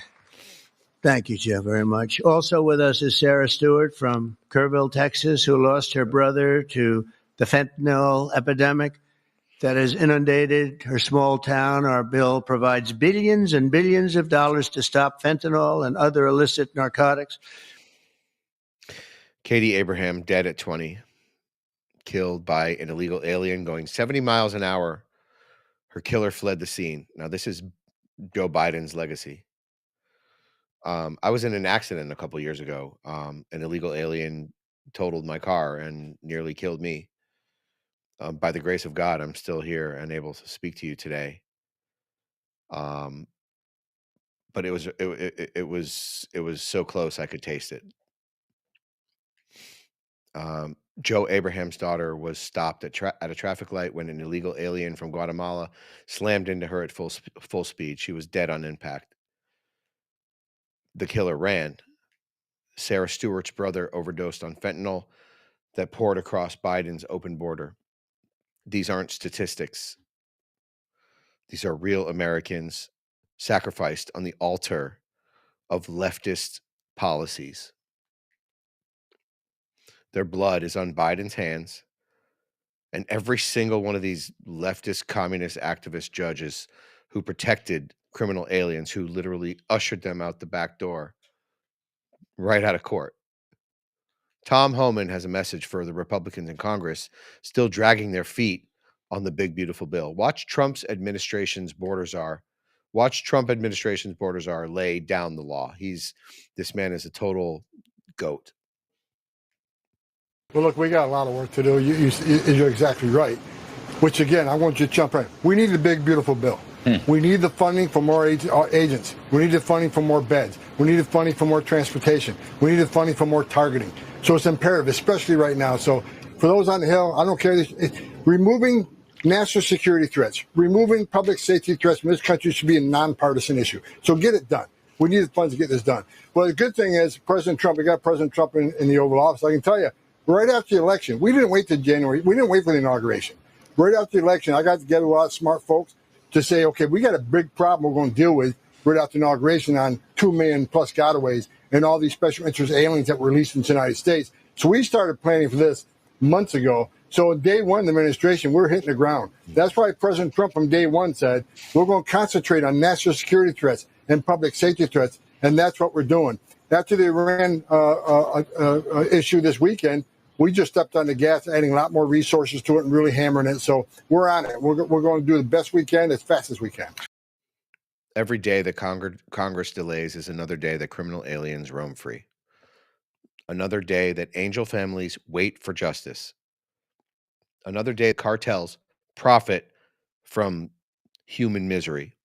Thank you, Joe, very much. Also with us is Sarah Stewart from Kerrville, Texas, who lost her brother to the fentanyl epidemic that has inundated her small town. Our bill provides billions and billions of dollars to stop fentanyl and other illicit narcotics. Katie Abraham, dead at 20, killed by an illegal alien going 70 miles an hour. Her killer fled the scene. Now, this is Joe Biden's legacy. I was in an accident a couple years ago. An illegal alien totaled my car and nearly killed me. By the grace of God, I'm still here and able to speak to you today. But it was so close I could taste it. Joe Abraham's daughter was stopped at a traffic light when an illegal alien from Guatemala slammed into her at full speed. She was dead on impact. The killer ran. Sarah Stewart's brother overdosed on fentanyl that poured across Biden's open border. These aren't statistics. These are real Americans sacrificed on the altar of leftist policies. Their blood is on Biden's hands, and every single one of these leftist, communist, activist judges who protected criminal aliens, who literally ushered them out the back door, right out of court. Tom Homan has a message for the Republicans in Congress still dragging their feet on the big, beautiful bill. Watch Trump administration's borders czar lay down the law. This man is a total goat. Well, look, we got a lot of work to do. You're exactly right. Which, again, I want you to jump right. We need the big, beautiful bill. We need the funding for more agents. We need the funding for more beds. We need the funding for more transportation. We need the funding for more targeting. So it's imperative, especially right now. So for those on the Hill, I don't care. Removing national security threats, removing public safety threats in this country should be a nonpartisan issue. So get it done. We need the funds to get this done. Well, the good thing is President Trump, we got President Trump in the Oval Office. I can tell you, right after the election, we didn't wait till January. We didn't wait for the inauguration. Right after the election, I got together with a lot of smart folks to say, okay, we got a big problem we're going to deal with right after the inauguration on 2 million plus gotaways and all these special interest aliens that were released in the United States. So we started planning for this months ago. So day one of the administration, we're hitting the ground. That's why President Trump from day one said, we're going to concentrate on national security threats and public safety threats. And that's what we're doing. After the Iran issue this weekend, we just stepped on the gas, adding a lot more resources to it and really hammering it. So we're on it. We're going to do the best we can as fast as we can. Every day that Congress delays is another day that criminal aliens roam free. Another day that angel families wait for justice. Another day cartels profit from human misery.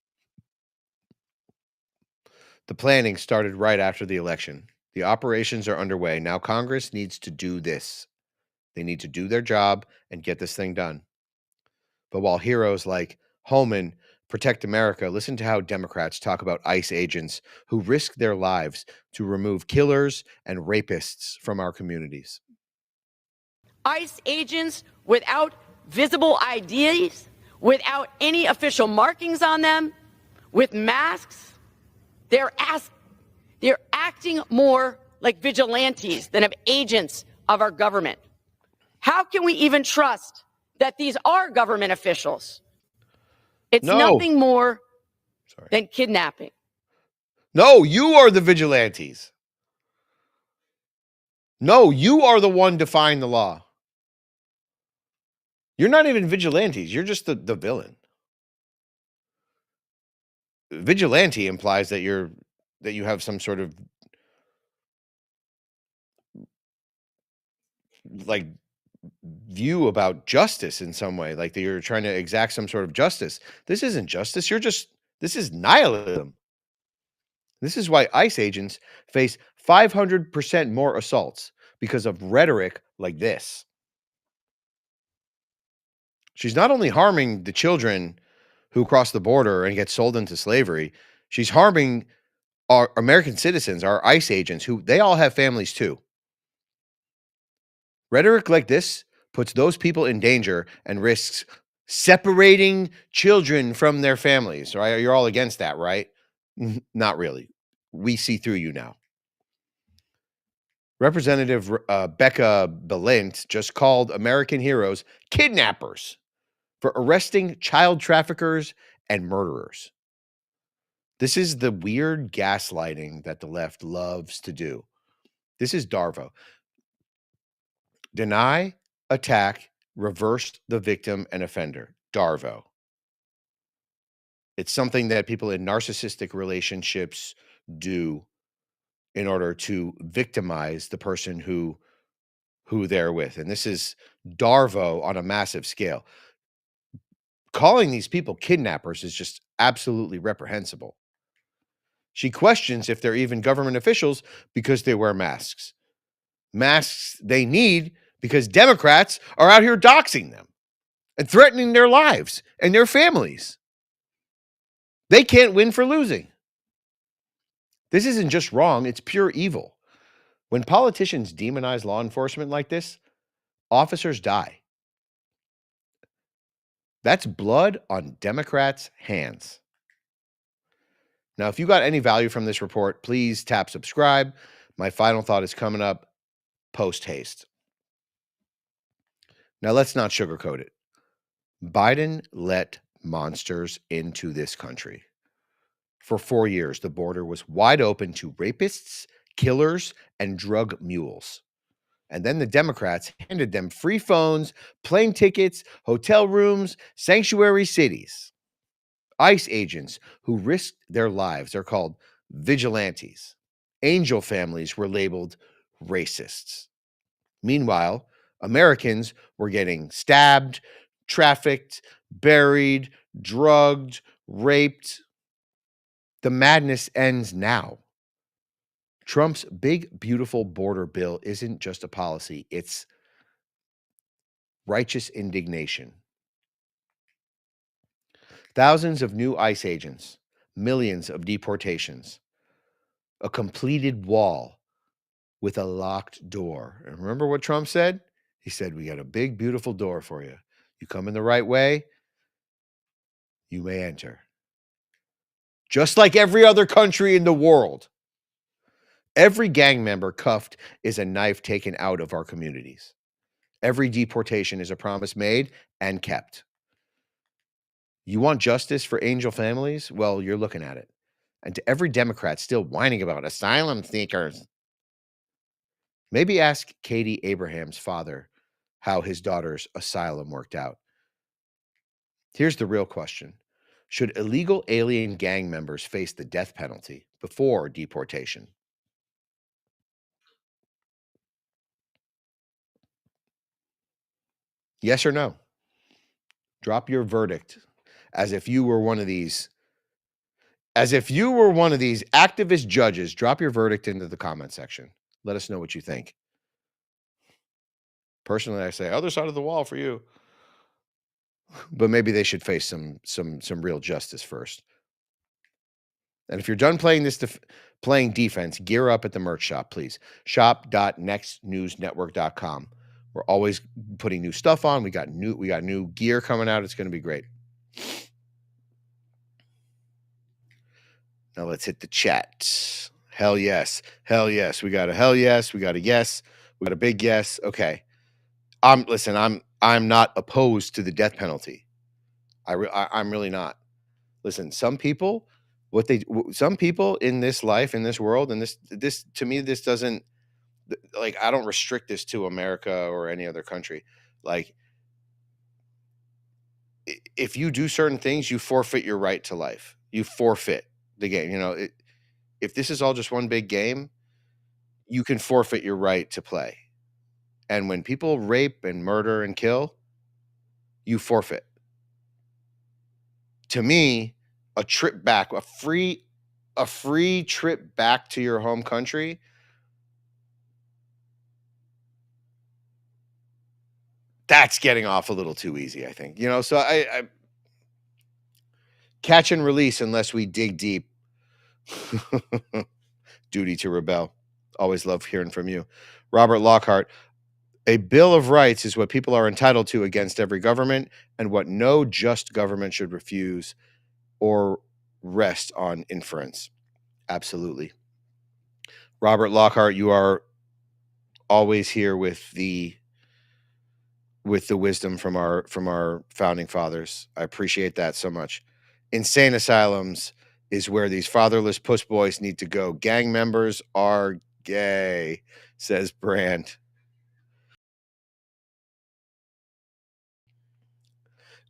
The planning started right after the election. The operations are underway. Now Congress needs to do this. They need to do their job and get this thing done. But while heroes like Homan protect America, listen to how Democrats talk about ICE agents who risk their lives to remove killers and rapists from our communities. ICE agents without visible IDs, without any official markings on them, with masks, they're acting more like vigilantes than of agents of our government. How can we even trust that these are government officials? It's nothing more than kidnapping. No, you are the vigilantes. No, you are the one defying the law. You're not even vigilantes. You're just the villain. Vigilante implies that you have some sort of like view about justice in some way, like that you're trying to exact some sort of justice. This isn't justice. This is nihilism. This is why ICE agents face 500% more assaults because of rhetoric like this. She's not only harming the children who cross the border and get sold into slavery, she's harming our American citizens, our ICE agents, who they all have families too. Rhetoric like this puts those people in danger and risks separating children from their families. Right? You're all against that, right? Not really. we see through you now. Representative Becca Balint just called American heroes kidnappers for arresting child traffickers and murderers. This is the weird gaslighting that the left loves to do. This is Darvo. Deny, attack, reverse the victim and offender. Darvo. It's something that people in narcissistic relationships do in order to victimize the person who they're with. And this is Darvo on a massive scale. Calling these people kidnappers is just absolutely reprehensible. She questions if they're even government officials because they wear masks. Masks they need because Democrats are out here doxing them and threatening their lives and their families. They can't win for losing. This isn't just wrong, it's pure evil. When politicians demonize law enforcement like this, officers die. That's blood on Democrats' hands. Now, if you got any value from this report, please tap subscribe. My final thought is coming up post haste. Now, let's not sugarcoat it. Biden let monsters into this country. For 4 years, the border was wide open to rapists, killers, and drug mules. And then the Democrats handed them free phones, plane tickets, hotel rooms, sanctuary cities. ICE agents who risked their lives are called vigilantes. Angel families were labeled racists. Meanwhile, Americans were getting stabbed, trafficked, buried, drugged, raped. The madness ends now. Trump's big, beautiful border bill isn't just a policy, it's righteous indignation. Thousands of new ICE agents, millions of deportations, a completed wall with a locked door. And remember what Trump said? He said, we got a big, beautiful door for you. You come in the right way, you may enter. Just like every other country in the world. Every gang member cuffed is a knife taken out of our communities. Every deportation is a promise made and kept. You want justice for angel families? Well, you're looking at it. And to every Democrat still whining about asylum seekers, maybe ask Katie Abraham's father how his daughter's asylum worked out. Here's the real question. Should illegal alien gang members face the death penalty before deportation? Yes or no? Drop your verdict as if you were one of these activist judges. Drop your verdict into the comment section. Let us know what you think. Personally, I say other side of the wall for you. But maybe they should face some real justice first. And if you're done playing playing defense, gear up at the merch shop, please. Shop.nextnewsnetwork.com. We're always putting new stuff on. We got new gear coming out. It's going to be great. Now let's hit the chat. Hell yes. Hell yes. We got a hell yes. We got a yes. We got a big yes. Okay. Listen, I'm not opposed to the death penalty. I'm really not. Listen, some people in this life, in this world, and this to me, this doesn't, like, I don't restrict this to America or any other country. Like, if you do certain things, you forfeit your right to life. You forfeit the game. You know, if this is all just one big game, you can forfeit your right to play. And when people rape and murder and kill, you forfeit. To me, a trip back, a free trip back to your home country, that's getting off a little too easy, I think. You know, so I catch and release unless we dig deep. Duty to rebel. Always love hearing from you. Robert Lockhart, a Bill of Rights is what people are entitled to against every government and what no just government should refuse or rest on inference. Absolutely. Robert Lockhart, you are always here with the wisdom from our founding fathers. I appreciate that so much. Insane asylums is where these fatherless puss boys need to go. Gang members are gay, says Brand.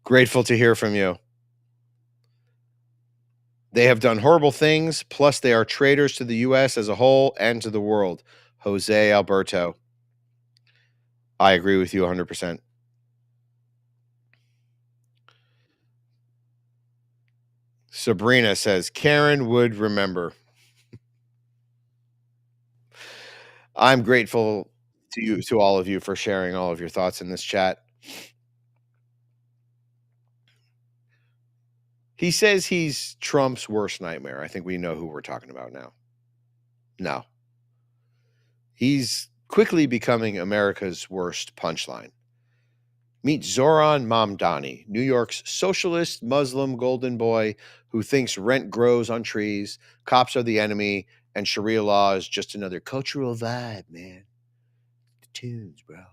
Grateful to hear from you. They have done horrible things, plus they are traitors to the U.S. as a whole and to the world. Jose Alberto. I agree with you 100%. Sabrina says, Karen would remember. I'm grateful to you, to all of you, for sharing all of your thoughts in this chat. He says he's Trump's worst nightmare. I think we know who we're talking about now. No. He's quickly becoming America's worst punchline. Meet Zoran Mamdani, New York's socialist Muslim golden boy who thinks rent grows on trees, cops are the enemy, and Sharia law is just another cultural vibe, man. The tunes, bro.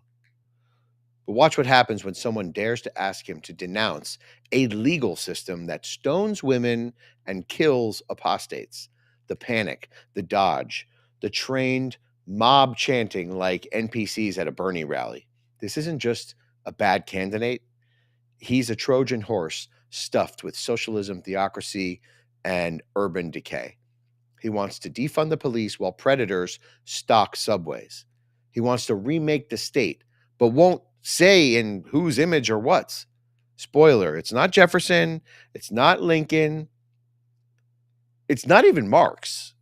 But watch what happens when someone dares to ask him to denounce a legal system that stones women and kills apostates. The panic, the dodge, the trained mob chanting like NPCs at a Bernie rally. This isn't just a bad candidate. He's a Trojan horse stuffed with socialism, theocracy, and urban decay. He wants to defund the police while predators stalk subways. He wants to remake the state, but won't say in whose image or what's. Spoiler, it's not Jefferson, it's not Lincoln, it's not even Marx.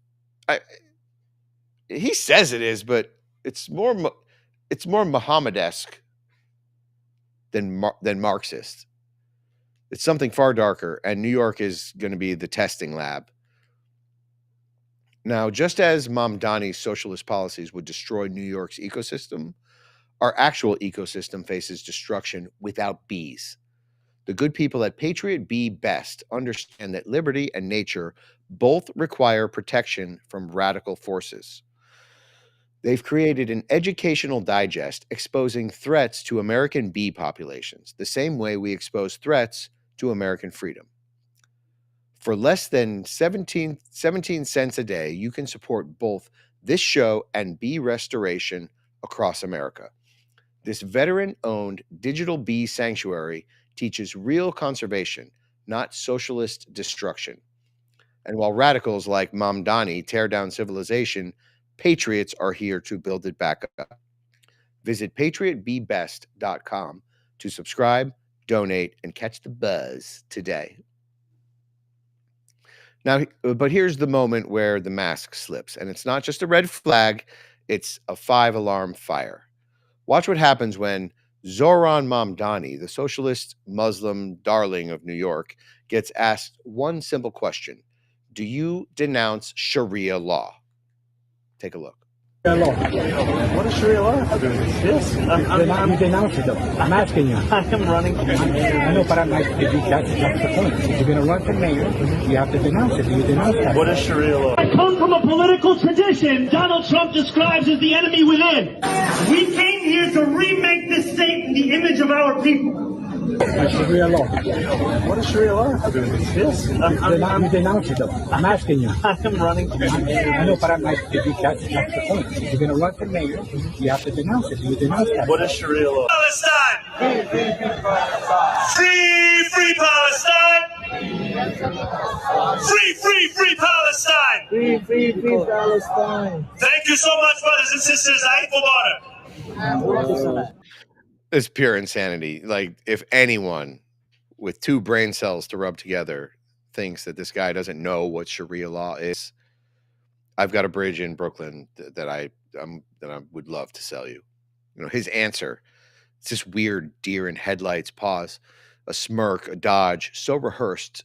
He says it is, but it's more Muhammad-esque than Marxist. It's something far darker, and New York is going to be the testing lab. Now, just as Mamdani's socialist policies would destroy New York's ecosystem, our actual ecosystem faces destruction without bees. The good people at Patriot Bee Best understand that liberty and nature both require protection from radical forces. They've created an educational digest exposing threats to American bee populations, the same way we expose threats to American freedom. For less than 17 cents a day, you can support both this show and bee restoration across America. This veteran-owned digital bee sanctuary teaches real conservation, not socialist destruction. And while radicals like Mamdani tear down civilization, patriots are here to build it back up. Visit patriotbeebest.com to subscribe, donate, and catch the buzz today. Now, but here's the moment where the mask slips, and it's not just a red flag, it's a 5-alarm fire. Watch what happens when Zoran Mamdani, the socialist Muslim darling of New York, gets asked one simple question. Do you denounce Sharia law? Take a look. What is Sharia law? This? I'm denouncing it though. I'm asking you. I am running. I know, but that's the point. If you're going to run for mayor, you have to denounce it. Do you denounce that? What is Sharia law? I come from a political tradition Donald Trump describes as the enemy within. We came here to remake this state in the image of our people. Sharia law. What is Sharia law? This? You denounce it though. I'm asking you. I am running. I know, but that's the point. If you're going to run for mayor, you have to denounce it. Do you denounce that? What is Sharia law? Palestine! Free Palestine! Free Palestine! Free Palestine! Thank you so much, brothers and sisters. It's pure insanity. Like, if anyone with 2 brain cells to rub together thinks that this guy doesn't know what Sharia law is, I've got a bridge in Brooklyn that I would love to sell you. You know, his answer, it's this weird deer in headlights pause, a smirk, a dodge, so rehearsed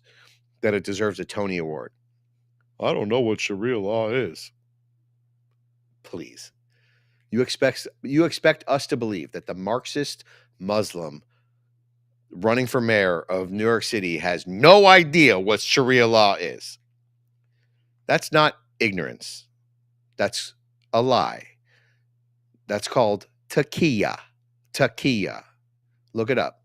that it deserves a Tony Award. I don't know what Sharia law is. Please. You expect us to believe that the Marxist Muslim running for mayor of New York City has no idea what Sharia law is. That's not ignorance. That's a lie. That's called taqiyya. Taqiyya. Look it up.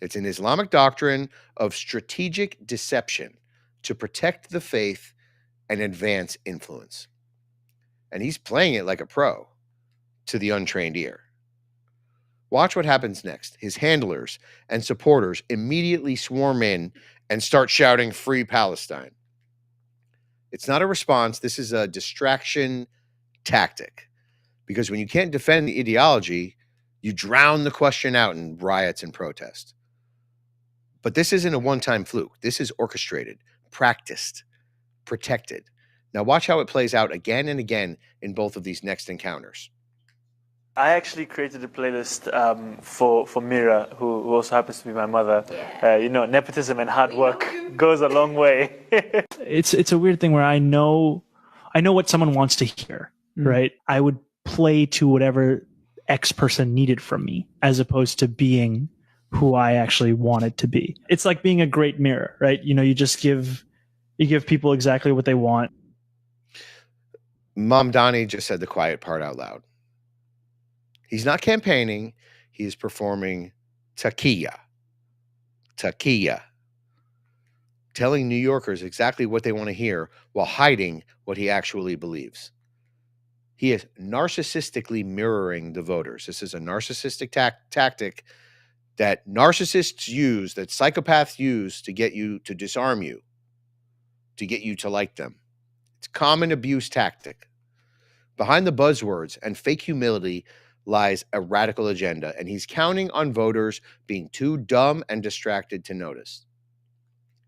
It's an Islamic doctrine of strategic deception to protect the faith and advance influence. And he's playing it like a pro to the untrained ear. Watch what happens next. His handlers and supporters immediately swarm in and start shouting, "Free Palestine." It's not a response. This is a distraction tactic. Because when you can't defend the ideology, you drown the question out in riots and protest. But this isn't a one-time fluke. This is orchestrated, practiced, protected. Now watch how it plays out again and again in both of these next encounters. I actually created a playlist for Mira, who also happens to be my mother. Nepotism and hard work goes a long way. It's a weird thing where I know what someone wants to hear, right? I would play to whatever X person needed from me, as opposed to being who I actually wanted to be. It's like being a great mirror, right? You just give people exactly what they want. Mom Donnie just said the quiet part out loud. He's not campaigning. He is performing taqiyya. Taqiyya. Telling New Yorkers exactly what they want to hear while hiding what he actually believes. He is narcissistically mirroring the voters. This is a narcissistic tactic that narcissists use, that psychopaths use to get you to disarm you, to get you to like them. It's common abuse tactic. Behind the buzzwords and fake humility lies a radical agenda, and he's counting on voters being too dumb and distracted to notice.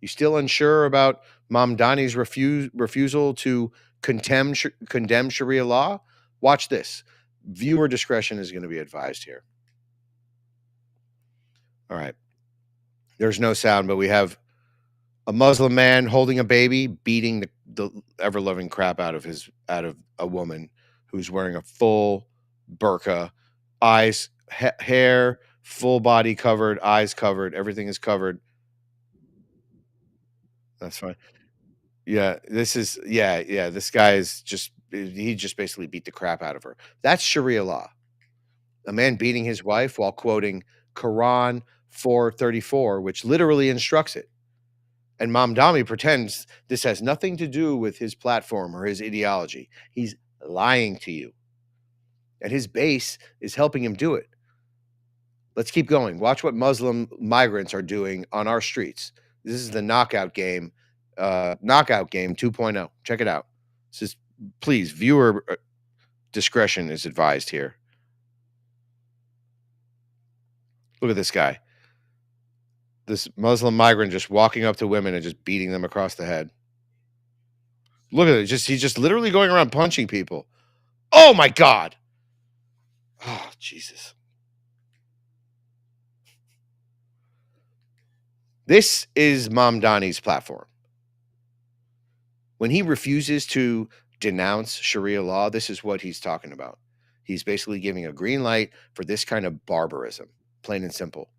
You still unsure about Mom Donnie's refusal to condemn Sharia law? Watch this. Viewer discretion is going to be advised here. All right. There's no sound, but we have a Muslim man holding a baby, beating the ever-loving crap out of a woman who's wearing a full burqa, eyes, hair, full body covered, eyes covered, everything is covered. That's fine. Yeah, this guy is he just basically beat the crap out of her. That's Sharia law. A man beating his wife while quoting Quran 4:34, which literally instructs it. And Mom Donnie pretends this has nothing to do with his platform or his ideology. He's lying to you. And his base is helping him do it. Let's keep going. Watch what Muslim migrants are doing on our streets. This is the knockout game 2.0. Check it out. Please, viewer discretion is advised here. Look at this guy. This Muslim migrant just walking up to women and just beating them across the head. Look at it. He's just literally going around punching people. Oh my God. Oh, Jesus. This is Mom Donnie's platform. When he refuses to denounce Sharia law, this is what he's talking about. He's basically giving a green light for this kind of barbarism, plain and simple.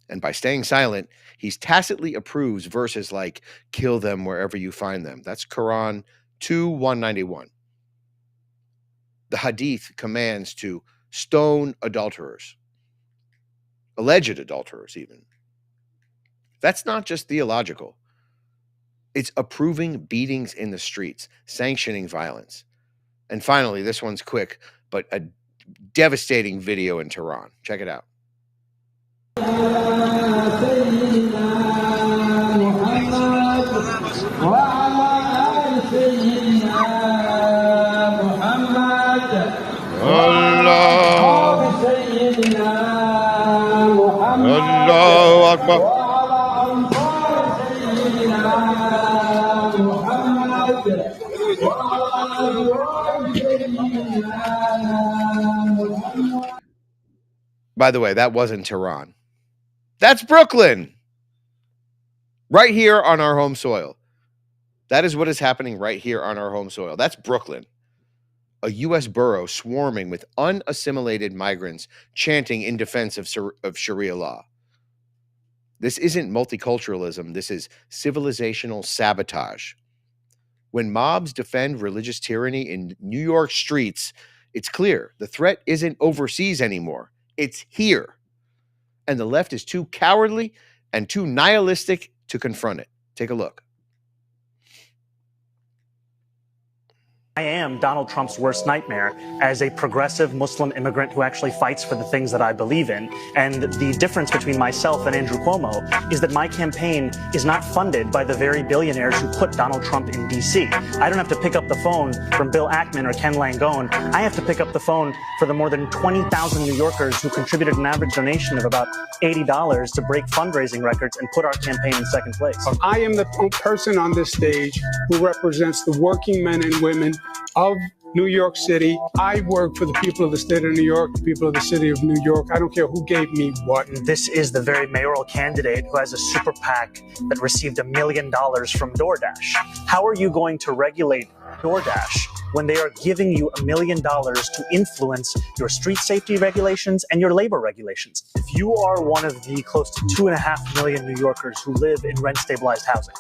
And by staying silent, he tacitly approves verses like, "Kill them wherever you find them." That's Quran 2:191. The Hadith commands to stone adulterers, alleged adulterers even. That's not just theological. It's approving beatings in the streets, sanctioning violence. And finally, this one's quick, but a devastating video in Tehran. Check it out. Allahu Akbar. By the way, that wasn't Tehran. That's Brooklyn. Right here on our home soil. That is what is happening right here on our home soil. That's Brooklyn. A U.S. borough swarming with unassimilated migrants chanting in defense of Sharia law. This isn't multiculturalism. This is civilizational sabotage. When mobs defend religious tyranny in New York streets, it's clear the threat isn't overseas anymore. It's here. And the left is too cowardly and too nihilistic to confront it. Take a look. I am Donald Trump's worst nightmare as a progressive Muslim immigrant who actually fights for the things that I believe in. And the difference between myself and Andrew Cuomo is that my campaign is not funded by the very billionaires who put Donald Trump in D.C. I don't have to pick up the phone from Bill Ackman or Ken Langone. I have to pick up the phone for the more than 20,000 New Yorkers who contributed an average donation of about $80 to break fundraising records and put our campaign in second place. I am the person on this stage who represents the working men and women of New York City. I work for the people of the state of New York, the people of the city of New York. I don't care who gave me what. This is the very mayoral candidate who has a super PAC that received $1 million from DoorDash. How are you going to regulate DoorDash when they are giving you $1 million to influence your street safety regulations and your labor regulations? If you are one of the close to 2.5 million New Yorkers who live in rent-stabilized housing,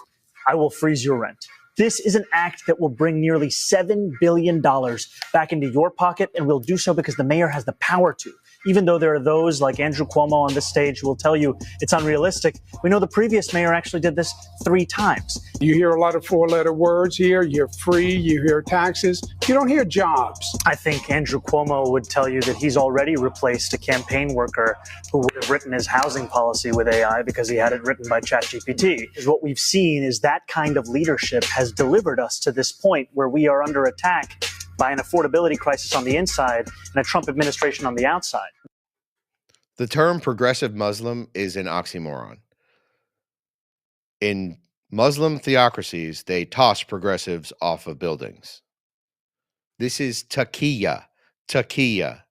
I will freeze your rent. This is an act that will bring nearly $7 billion back into your pocket, and will do so because the mayor has the power to. Even though there are those like Andrew Cuomo on this stage who will tell you it's unrealistic, we know the previous mayor actually did this 3 times. You hear a lot of 4-letter words here. You hear free, you hear taxes. You don't hear jobs. I think Andrew Cuomo would tell you that he's already replaced a campaign worker who would have written his housing policy with AI because he had it written by ChatGPT. What we've seen is that kind of leadership has delivered us to this point where we are under attack by an affordability crisis on the inside and a Trump administration on the outside. The term progressive Muslim is an oxymoron. In Muslim theocracies, they toss progressives off of buildings. This is taqiyya. Taqiyya.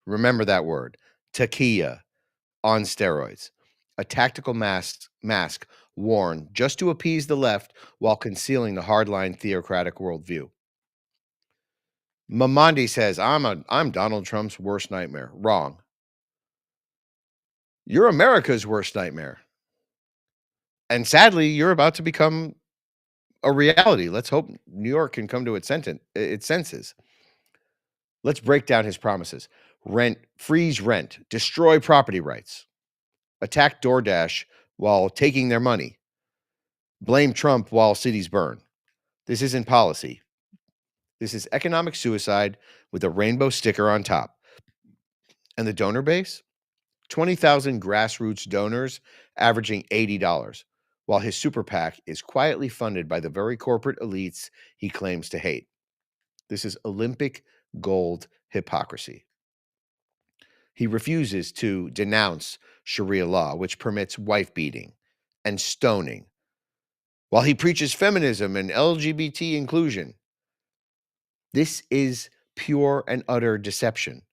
Remember that word. Taqiyya on steroids. A tactical mask worn just to appease the left while concealing the hardline theocratic worldview. Mamandi says, I'm Donald Trump's worst nightmare. Wrong. You're America's worst nightmare. And sadly, you're about to become a reality. Let's hope New York can come to its senses. Let's break down his promises. Freeze rent, destroy property rights, attack DoorDash while taking their money, blame Trump while cities burn. This isn't policy. This is economic suicide with a rainbow sticker on top. And the donor base? 20,000 grassroots donors averaging $80, while his super PAC is quietly funded by the very corporate elites he claims to hate. This is Olympic gold hypocrisy. He refuses to denounce Sharia law, which permits wife beating and stoning, while he preaches feminism and LGBT inclusion. This is pure and utter deception.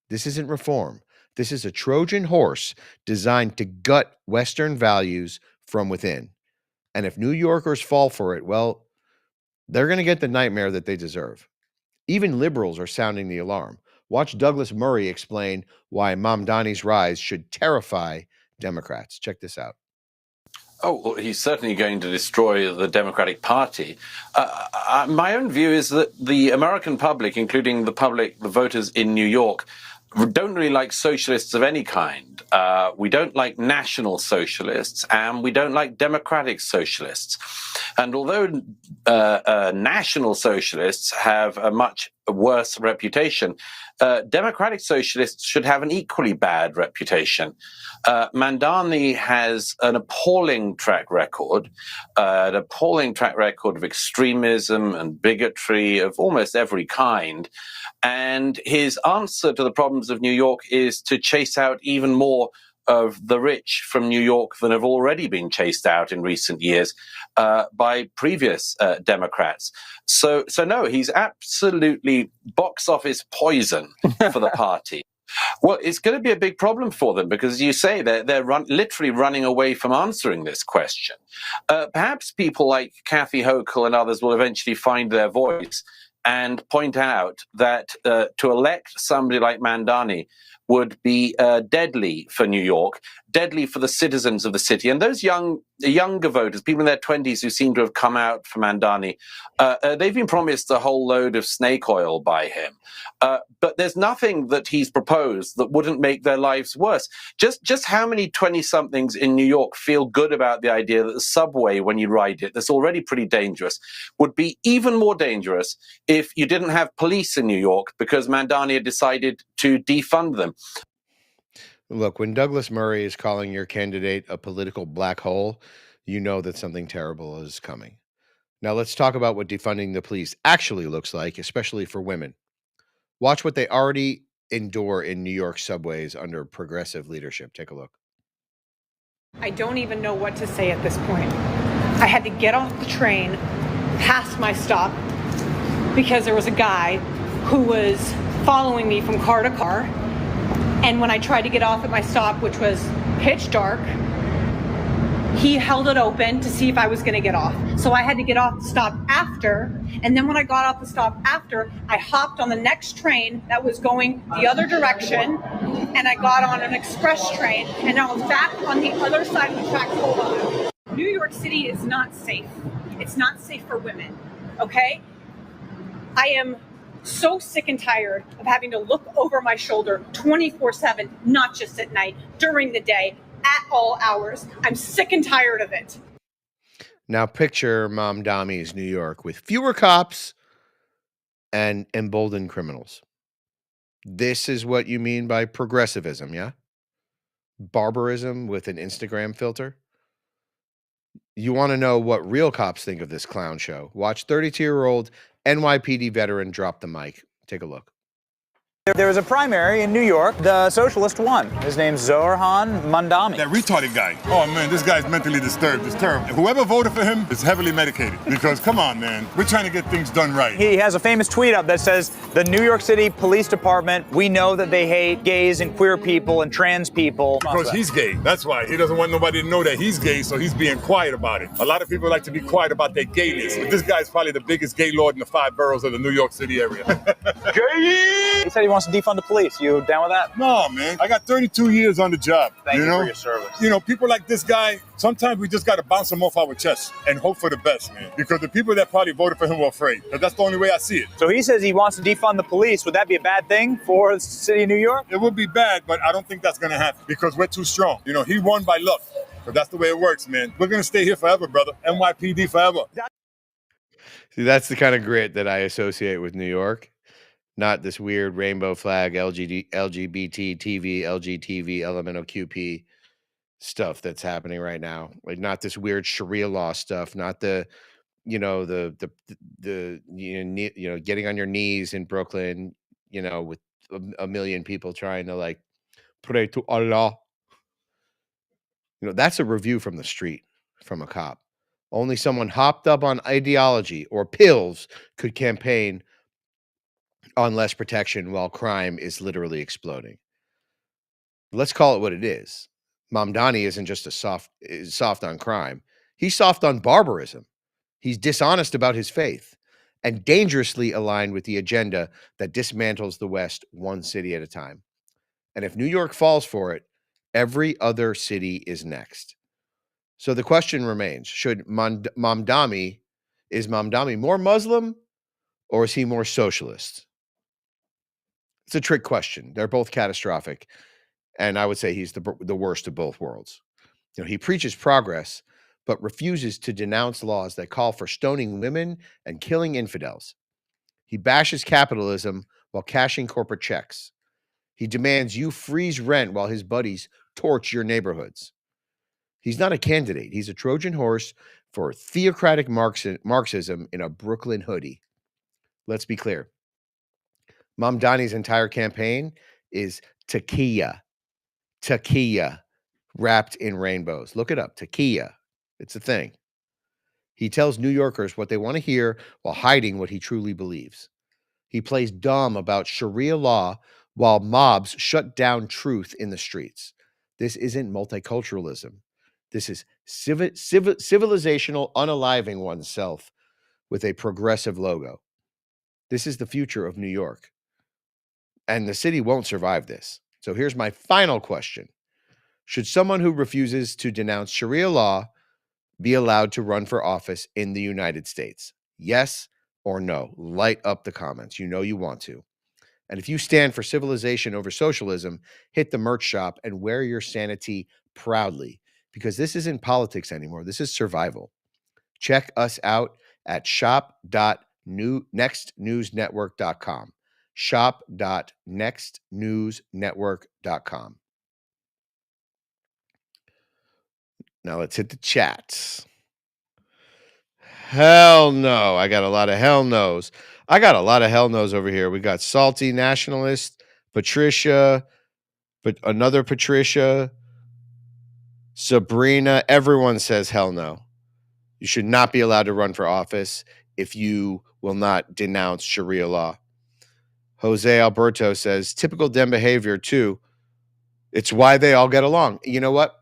This isn't reform. This is a Trojan horse designed to gut Western values from within. And if New Yorkers fall for it, well, they're going to get the nightmare that they deserve. Even liberals are sounding the alarm. Watch Douglas Murray explain why Mamdani's rise should terrify Democrats. Check this out. Oh, well, he's certainly going to destroy the Democratic Party. My own view is that the American public, including the voters in New York, don't really like socialists of any kind. We don't like national socialists, and we don't like democratic socialists. And although national socialists have a much worse reputation, democratic socialists should have an equally bad reputation. Mamdani has an appalling track record of extremism and bigotry of almost every kind. And his answer to the problems of New York is to chase out even more of the rich from New York than have already been chased out in recent years by previous Democrats. So no, he's absolutely box office poison for the party. Well, it's going to be a big problem for them because, as you say, they're literally running away from answering this question. Perhaps people like Kathy Hochul and others will eventually find their voice and point out that to elect somebody like Mamdani would be deadly for New York, deadly for the citizens of the city. And those younger voters, people in their 20s who seem to have come out for Mamdani, they've been promised a whole load of snake oil by him. But there's nothing that he's proposed that wouldn't make their lives worse. Just how many 20-somethings in New York feel good about the idea that the subway, when you ride it, that's already pretty dangerous, would be even more dangerous if you didn't have police in New York because Mamdani had decided to defund them. Look, when Douglas Murray is calling your candidate a political black hole, you know that something terrible is coming. Now let's talk about what defunding the police actually looks like, especially for women. Watch what they already endure in New York subways under progressive leadership. Take a look. I don't even know what to say at this point. I had to get off the train past my stop because there was a guy who was following me from car to car. And when I tried to get off at my stop, which was pitch dark, he held it open to see if I was going to get off. So I had to get off the stop after. And then when I got off the stop after, I hopped on the next train that was going the other direction. And I got on an express train. And I was back on the other side of the tracks. Hold on. New York City is not safe. It's not safe for women. Okay? I am so sick and tired of having to look over my shoulder 24/7, not just at night, during the day, at all hours. I'm sick and tired of it. Now picture Mamdani's New York with fewer cops and emboldened criminals. This is what you mean by progressivism, yeah? Barbarism with an Instagram filter? You want to know what real cops think of this clown show? Watch 32-year-old NYPD veteran drop the mic. Take a look. There was a primary in New York. The Socialist won. His name's Zoran Mamdani. That retarded guy. Oh, man, this guy's mentally disturbed. It's terrible. Whoever voted for him is heavily medicated. Because, come on, man, we're trying to get things done right. He has a famous tweet up that says, the New York City Police Department, we know that they hate gays and queer people and trans people. Because he's gay. That's why. He doesn't want nobody to know that he's gay, so he's being quiet about it. A lot of people like to be quiet about their gayness. But this guy's probably the biggest gay lord in the 5 boroughs of the New York City area. Gay! He said he wants to defund the police. You down with that? No, man. I got 32 years on the job. Thank you for your service. You know, people like this guy, sometimes we just got to bounce them off our chest and hope for the best, man. Because the people that probably voted for him were afraid. But that's the only way I see it. So he says he wants to defund the police. Would that be a bad thing for the city of New York? It would be bad, but I don't think that's going to happen because we're too strong. You know, he won by luck. But that's the way it works, man. We're going to stay here forever, brother. NYPD forever. See, that's the kind of grit that I associate with New York. Not this weird rainbow flag, LGBT TV, LGTV, LMNOQP stuff that's happening right now. Like not this weird Sharia law stuff, not the, getting on your knees in Brooklyn, with a million people trying to like pray to Allah. That's a review from the street from a cop. Only someone hopped up on ideology or pills could campaign on less protection while crime is literally exploding. Let's call it what it is. Mamdani isn't just soft on crime. He's soft on barbarism. He's dishonest about his faith and dangerously aligned with the agenda that dismantles the West one city at a time. And if New York falls for it, every other city is next. So the question remains, is Mamdani more Muslim or is he more socialist? It's a trick question. They're both catastrophic. And I would say he's the worst of both worlds. He preaches progress, but refuses to denounce laws that call for stoning women and killing infidels. He bashes capitalism while cashing corporate checks. He demands you freeze rent while his buddies torch your neighborhoods. He's not a candidate. He's a Trojan horse for theocratic Marxism in a Brooklyn hoodie. Let's be clear. Mamdani's entire campaign is taquilla wrapped in rainbows. Look it up, taquilla. It's a thing. He tells New Yorkers what they want to hear while hiding what he truly believes. He plays dumb about Sharia law while mobs shut down truth in the streets. This isn't multiculturalism. This is civilizational unaliving oneself with a progressive logo. This is the future of New York. And the city won't survive this. So here's my final question. Should someone who refuses to denounce Sharia law be allowed to run for office in the United States? Yes or no? Light up the comments. You know you want to. And if you stand for civilization over socialism, hit the merch shop and wear your sanity proudly, because this isn't politics anymore. This is survival. Check us out at shop.nextnewsnetwork.com. Shop.nextnewsnetwork.com. Now let's hit the chats. Hell no. I got a lot of hell no's. I got a lot of hell no's over here. We got Salty Nationalist, Patricia, but another Patricia, Sabrina. Everyone says hell no. You should not be allowed to run for office if you will not denounce Sharia law. Jose Alberto says typical Dem behavior too. It's why they all get along. You know what?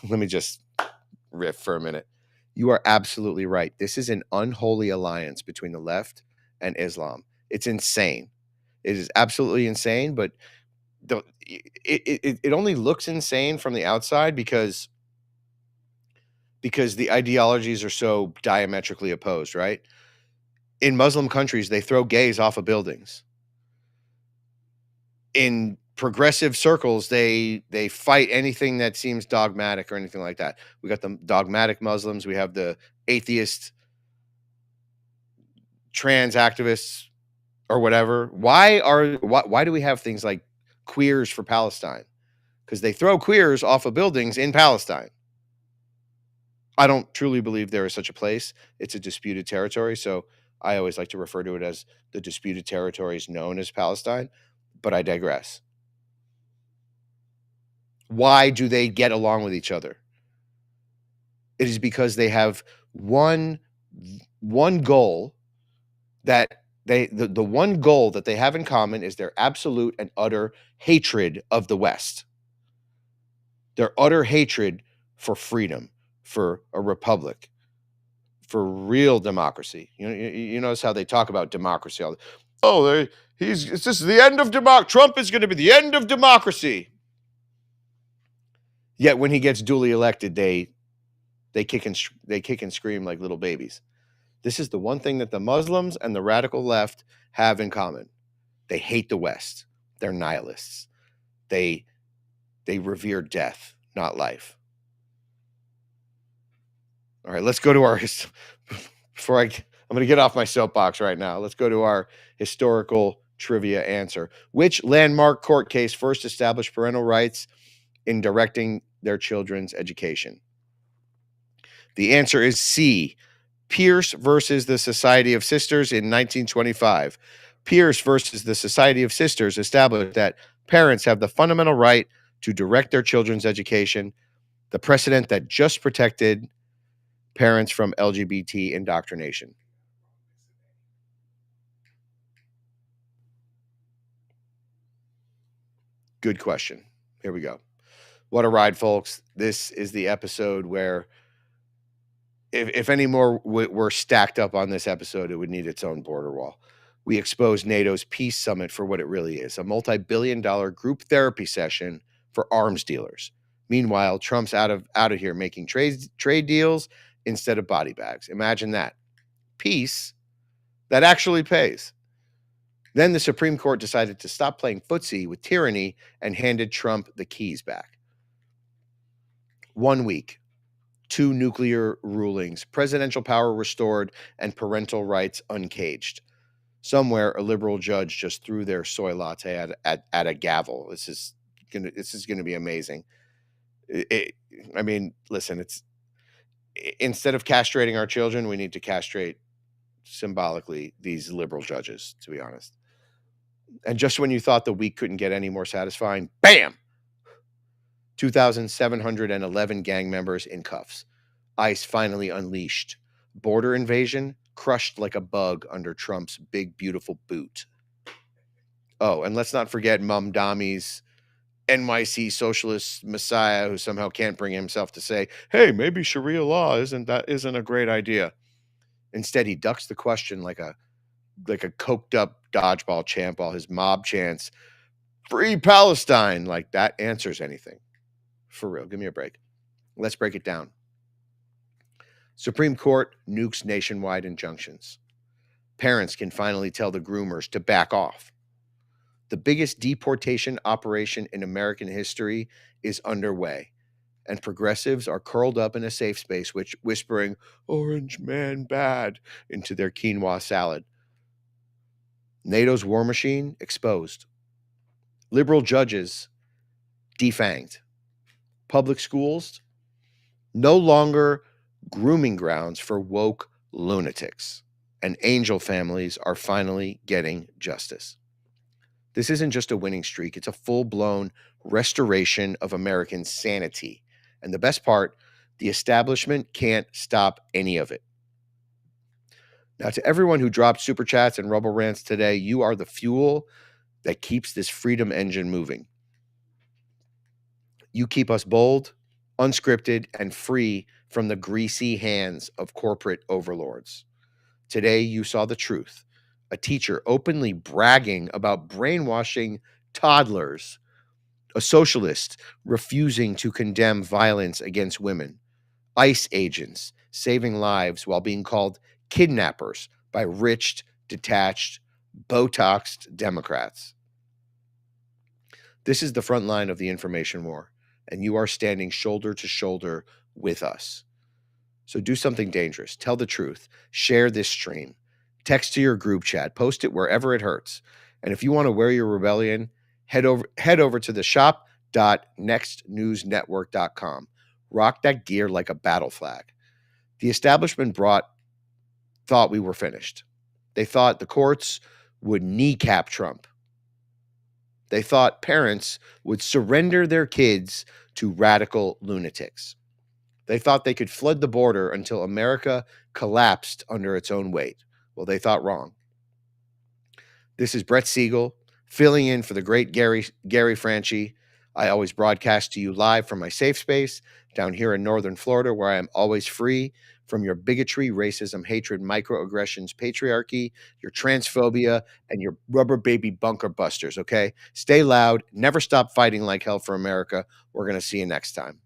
Let me just riff for a minute. You are absolutely right. This is an unholy alliance between the left and Islam. It's insane. It is absolutely insane, but it only looks insane from the outside because the ideologies are so diametrically opposed, right? In Muslim countries, they throw gays off of buildings. In progressive circles, they fight anything that seems dogmatic or anything like that. We got the dogmatic Muslims. We have the atheist trans activists or whatever. Why do we have things like queers for Palestine? Because they throw queers off of buildings in Palestine. I don't truly believe there is such a place. It's a disputed territory. So I always like to refer to it as the disputed territories known as Palestine, but I digress. Why do they get along with each other? It is because they have one goal that the one goal that they have in common is their absolute and utter hatred of the West. Their utter hatred for freedom, for a republic, for real democracy. You notice how they talk about democracy. It's just the end of democracy. Trump is going to be the end of democracy. Yet when he gets duly elected, they kick and scream like little babies. This is the one thing that the Muslims and the radical left have in common. They hate the West. They're nihilists. They revere death, not life. All right, let's go to our I'm going to get off my soapbox right now. Let's go to our historical trivia answer. Which landmark court case first established parental rights in directing their children's education? The answer is C. Pierce versus the Society of Sisters in 1925. Pierce versus the Society of Sisters established that parents have the fundamental right to direct their children's education, the precedent that just protected parents from LGBT indoctrination. Good question. Here we go. What a ride, folks. This is the episode where if any more were stacked up on this episode, it would need its own border wall. We expose NATO's peace summit for what it really is, a multi-billion-dollar group therapy session for arms dealers. Meanwhile, Trump's out of here making trade deals instead of body bags. Imagine that. Peace that actually pays. Then the Supreme Court decided to stop playing footsie with tyranny and handed Trump the keys back. 1 week, 2 nuclear rulings, presidential power restored, and parental rights uncaged. Somewhere, a liberal judge just threw their soy latte at a gavel. This is gonna be amazing. I mean, listen, instead of castrating our children, we need to castrate symbolically these liberal judges, to be honest. And just when you thought the week couldn't get any more satisfying, bam! 2,711 gang members in cuffs. ICE finally unleashed. Border invasion crushed like a bug under Trump's big, beautiful boot. Oh, and let's not forget Mum Dami's NYC socialist messiah who somehow can't bring himself to say, hey, maybe Sharia law isn't a great idea. Instead, he ducks the question like a coked up dodgeball champ while his mob chants, Free Palestine, like that answers anything. For real, give me a break. Let's break it down. Supreme Court nukes nationwide injunctions. Parents can finally tell the groomers to back off. The biggest deportation operation in American history is underway, and progressives are curled up in a safe space, whispering, "Orange man bad," into their quinoa salad. NATO's war machine exposed. Liberal judges defanged. Public schools no longer grooming grounds for woke lunatics. And angel families are finally getting justice. This isn't just a winning streak, it's a full-blown restoration of American sanity. And the best part, the establishment can't stop any of it. Now, to everyone who dropped super chats and rubble rants today, you are the fuel that keeps this freedom engine moving. You keep us bold, unscripted, and free from the greasy hands of corporate overlords. Today, you saw the truth. A teacher openly bragging about brainwashing toddlers. A socialist refusing to condemn violence against women. ICE agents saving lives while being called kidnappers by rich, detached, Botoxed Democrats. This is the front line of the information war, and you are standing shoulder to shoulder with us. So do something dangerous. Tell the truth. Share this stream. Text to your group chat. Post it wherever it hurts. And if you want to wear your rebellion, head over to the shop.nextnewsnetwork.com. Rock that gear like a battle flag. The establishment thought we were finished. They thought the courts would kneecap Trump. They thought parents would surrender their kids to radical lunatics. They thought they could flood the border until America collapsed under its own weight. Well, they thought wrong. This is Brett Siegel, filling in for the great Gary Franchi. I always broadcast to you live from my safe space down here in northern Florida, where I am always free from your bigotry, racism, hatred, microaggressions, patriarchy, your transphobia, and your rubber baby bunker busters, okay? Stay loud. Never stop fighting like hell for America. We're going to see you next time.